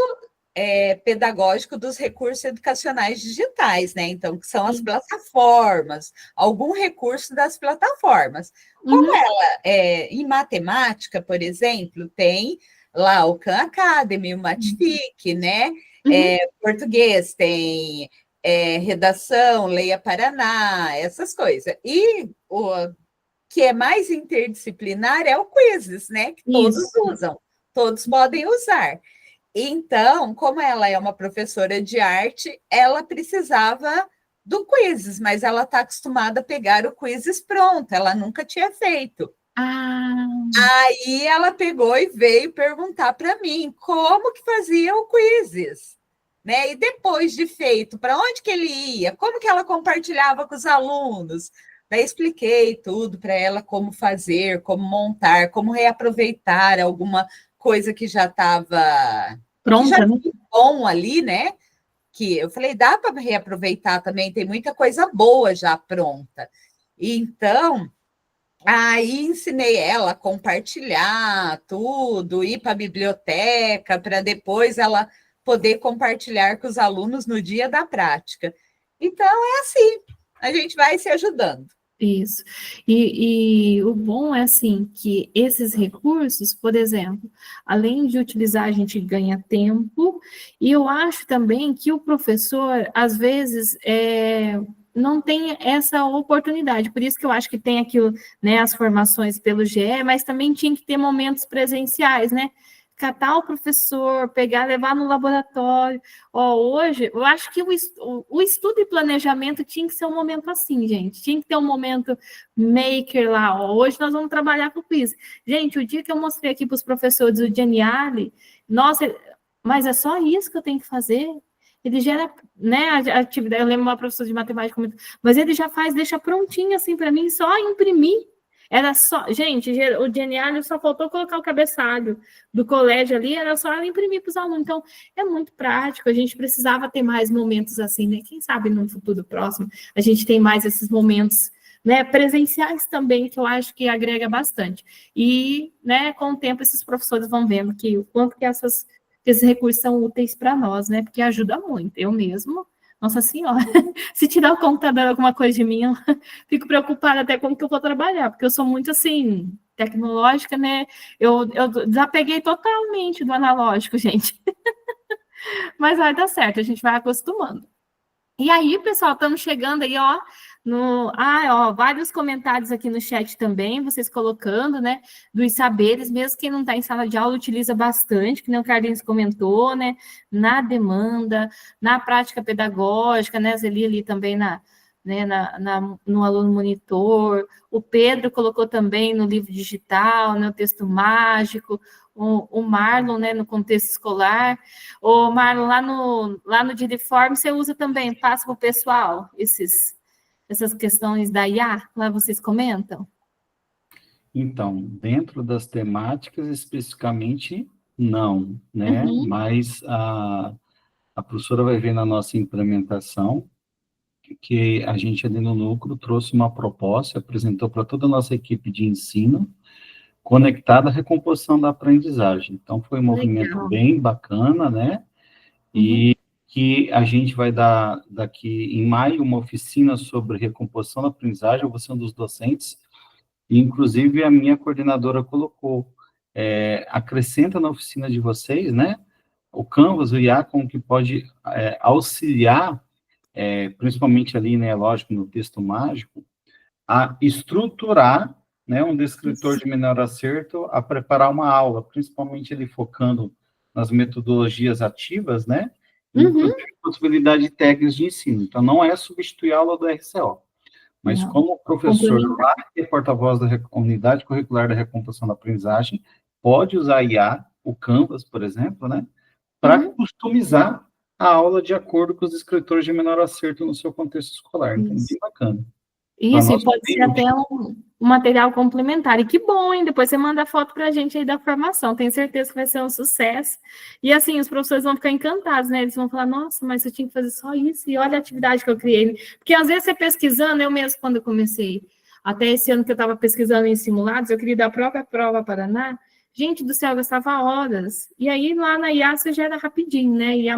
pedagógico dos recursos educacionais digitais, né? Então, que são as plataformas, algum recurso das plataformas. Como ela, em matemática, por exemplo, tem lá o Khan Academy, o Matfic, né? Português tem redação, Leia Paraná, essas coisas. E o que é mais interdisciplinar é o Quizzes, né? Que todos usam, todos podem usar. Então, como ela é uma professora de arte, ela precisava do quizzes, mas ela está acostumada a pegar o quizzes pronto, ela nunca tinha feito. Aí ela pegou e veio perguntar para mim como que fazia o quizzes, né? E depois de feito, para onde que ele ia? Como que ela compartilhava com os alunos? Daí expliquei tudo para ela, como fazer, como montar, como reaproveitar alguma coisa que já estava pronta, né? Bom ali, né? Que eu falei, dá para reaproveitar também, tem muita coisa boa já pronta. Então, aí ensinei ela a compartilhar tudo, ir para a biblioteca, para depois ela poder compartilhar com os alunos no dia da prática. Então, é assim, a gente vai se ajudando. Isso. E o bom é, assim, que esses recursos, por exemplo, além de utilizar, a gente ganha tempo, e eu acho também que o professor, às vezes, não tem essa oportunidade, por isso que eu acho que tem aquilo, né, as formações pelo GE, mas também tinha que ter momentos presenciais, né? Catar o professor, pegar, levar no laboratório. Hoje, eu acho que o estudo e planejamento tinha que ser um momento assim, gente. Tinha que ter um momento maker lá. Hoje nós vamos trabalhar com o quiz. Gente, o dia que eu mostrei aqui para os professores o Geniali, nossa, mas é só isso que eu tenho que fazer? Ele gera, né, a atividade, eu lembro uma professora de matemática, mas ele já faz, deixa prontinho assim para mim, só imprimir. Era só, gente, o Geniali só faltou colocar o cabeçalho do colégio ali, era só ela imprimir para os alunos. Então, é muito prático, a gente precisava ter mais momentos assim, né? Quem sabe no futuro próximo a gente tem mais esses momentos, né, presenciais também, que eu acho que agrega bastante. E, né, com o tempo, esses professores vão vendo que o quanto que esses recursos são úteis para nós, né? Porque ajuda muito. Eu mesmo, nossa senhora, se tirar o computador alguma coisa de mim, eu fico preocupada até como que eu vou trabalhar, porque eu sou muito, assim, tecnológica, né? Eu desapeguei totalmente do analógico, gente. Mas vai dar certo, a gente vai acostumando. E aí, pessoal, estamos chegando aí, ó, vários comentários aqui no chat também, vocês colocando, né, dos saberes, mesmo quem não está em sala de aula utiliza bastante, que nem o Carlinhos comentou, né, na demanda, na prática pedagógica, né, Zeli ali também no aluno monitor, o Pedro colocou também no livro digital, né, o texto mágico, o Marlon, né, no contexto escolar. O Marlon, lá no Diriform, você usa também, passa para o pessoal essas questões da IA, lá vocês comentam? Então, dentro das temáticas, especificamente, não, né? Uhum. Mas a professora vai ver na nossa implementação que a gente ali no núcleo trouxe uma proposta, apresentou para toda a nossa equipe de ensino, conectada à recomposição da aprendizagem. Então, foi um movimento bem bacana, né? E que a gente vai dar daqui em maio uma oficina sobre recomposição da aprendizagem. Eu vou ser um dos docentes, e inclusive a minha coordenadora colocou, acrescenta na oficina de vocês, né? O Canvas, o IA, como que pode auxiliar, principalmente ali, né, lógico, no texto mágico, a estruturar, né, um descritor de menor acerto, a preparar uma aula, principalmente ele focando nas metodologias ativas, né, inclusive possibilidade de técnicas de ensino. Então, não é substituir a aula do RCO, mas como professor lá, que é porta-voz da unidade curricular da recomposição da aprendizagem, pode usar IA, o Canvas, por exemplo, né, para customizar a aula de acordo com os escritores de menor acerto no seu contexto escolar. Então, bem bacana. Isso, e pode ser até um material complementar. E que bom, hein? Depois você manda a foto para a gente aí da formação. Tenho certeza que vai ser um sucesso. E assim, os professores vão ficar encantados, né? Eles vão falar, nossa, mas eu tinha que fazer só isso. E olha a atividade que eu criei. Porque às vezes você pesquisando, eu mesmo, quando eu comecei, até esse ano que eu estava pesquisando em simulados, eu queria dar a própria prova Paraná. Gente do céu, eu gastava horas. E aí, lá na IA, você gera rapidinho, né? E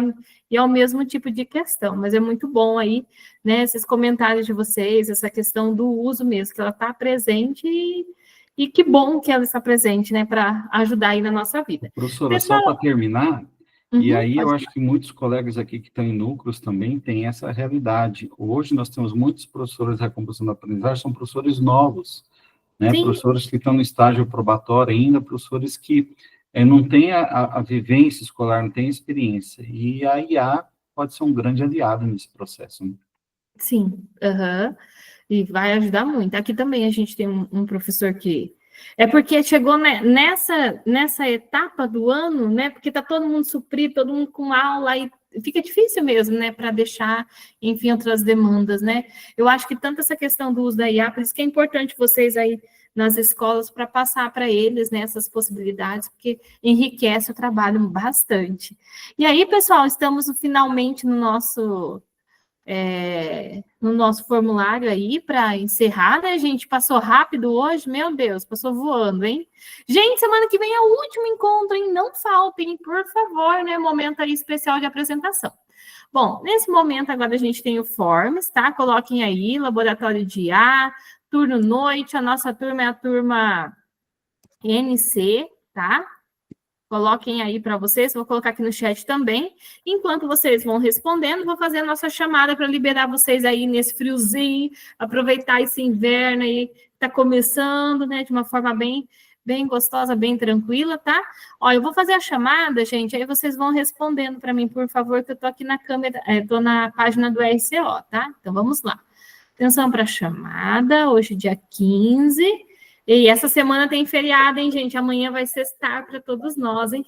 é o mesmo tipo de questão. Mas é muito bom aí, né? Esses comentários de vocês, essa questão do uso mesmo, que ela está presente e que bom que ela está presente, né? Para ajudar aí na nossa vida. Professora, Pessoal, só para terminar, e aí eu acho que muitos colegas aqui que estão em núcleos também têm essa realidade. Hoje nós temos muitos professores de recomposição da aprendizagem, são professores novos, né? Professores que estão no estágio probatório ainda, professores que não tem a vivência escolar, não tem a experiência. E a IA pode ser um grande aliado nesse processo, né? Sim, aham. E vai ajudar muito. Aqui também a gente tem um professor que... É porque chegou nessa etapa do ano, né? Porque tá todo mundo suprido, todo mundo com aula, e fica difícil mesmo, né? Para deixar, enfim, outras demandas, né? Eu acho que tanto essa questão do uso da IA, por isso que é importante vocês aí nas escolas para passar para eles, né, essas possibilidades, porque enriquece o trabalho bastante. E aí, pessoal, estamos finalmente no nosso formulário aí para encerrar, né, gente? Passou rápido hoje, meu Deus, passou voando, hein? Gente, semana que vem é o último encontro, hein? Não faltem, por favor, né? Momento aí especial de apresentação. Bom, nesse momento agora a gente tem o Forms, tá? Coloquem aí, laboratório de IA, turno noite, a nossa turma é a turma NC, tá? Coloquem aí para vocês, vou colocar aqui no chat também. Enquanto vocês vão respondendo, vou fazer a nossa chamada para liberar vocês aí nesse friozinho, aproveitar esse inverno aí, tá começando, né, de uma forma bem gostosa, bem tranquila, tá? Ó, eu vou fazer a chamada, gente, aí vocês vão respondendo para mim, por favor, que eu tô aqui na câmera, tô na página do RCO, tá? Então, vamos lá. Atenção para a chamada, hoje dia 15... E essa semana tem feriado, hein, gente? Amanhã vai sextar para todos nós, hein?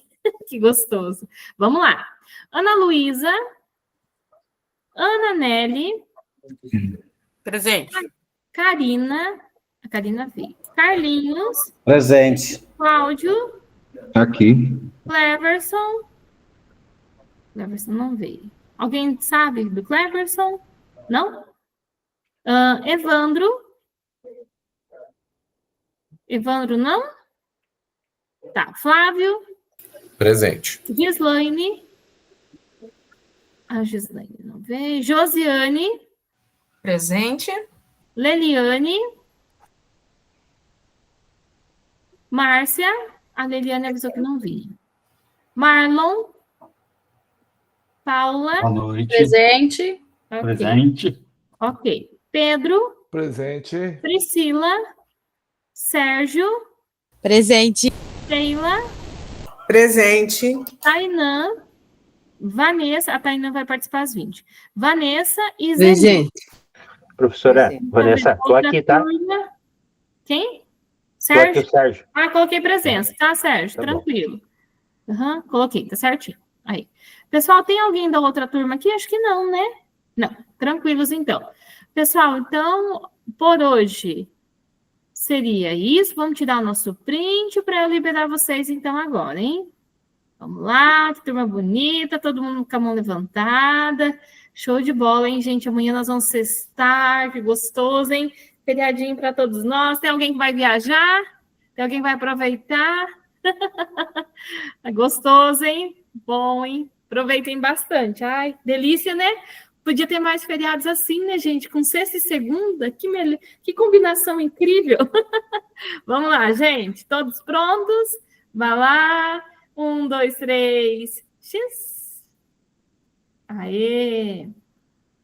Que gostoso. Vamos lá. Ana Luísa. Ana Nelly. Presente. Karina. A Karina veio. Carlinhos. Presente. Cláudio. Aqui. Cleverson. Cleverson não veio. Alguém sabe do Cleverson? Não? Evandro. Evandro, não? Tá. Flávio? Presente. Gislaine? A Gislaine não veio. Josiane? Presente. Leliane? Márcia? A Leliane avisou que não vinha. Marlon? Paula? Boa noite. Presente. Okay. Presente. Ok. Pedro? Presente. Priscila? Sérgio? Presente. Sheila? Presente. Tainã? Vanessa? A Tainã vai participar às 20. Vanessa e Zeni. Presente. Professora Vanessa, estou aqui, tá? Quem? Estou aqui, Sérgio? Sérgio. Ah, coloquei presença. Tá, Sérgio? Tá tranquilo. Coloquei, tá certinho. Aí. Pessoal, tem alguém da outra turma aqui? Acho que não, né? Não. Tranquilos, então. Pessoal, então, por hoje... Seria isso. Vamos tirar o nosso print para eu liberar vocês, então, agora, hein? Vamos lá, que turma bonita, todo mundo com a mão levantada. Show de bola, hein, gente? Amanhã nós vamos sextar, que gostoso, hein? Feriadinho para todos nós. Tem alguém que vai viajar? Tem alguém que vai aproveitar? É gostoso, hein? Bom, hein? Aproveitem bastante. Ai, delícia, né? Podia ter mais feriados assim, né, gente? Com sexta e segunda, que combinação incrível. Vamos lá, gente. Todos prontos? Vai lá. 1, 2, 3. X. Aê!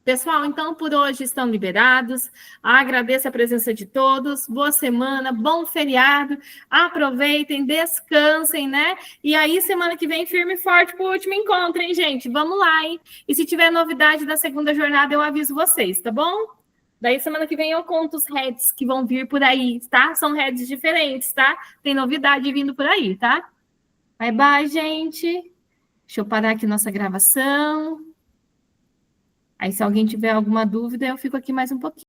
Pessoal, então, por hoje estão liberados. Agradeço a presença de todos. Boa semana, bom feriado. Aproveitem, descansem, né? E aí, semana que vem, firme e forte para o último encontro, hein, gente? Vamos lá, hein? E se tiver novidade da segunda jornada, eu aviso vocês, tá bom? Daí, semana que vem, eu conto os heads que vão vir por aí, tá? São heads diferentes, tá? Tem novidade vindo por aí, tá? Bye, bye, gente. Deixa eu parar aqui nossa gravação. Aí, se alguém tiver alguma dúvida, eu fico aqui mais um pouquinho.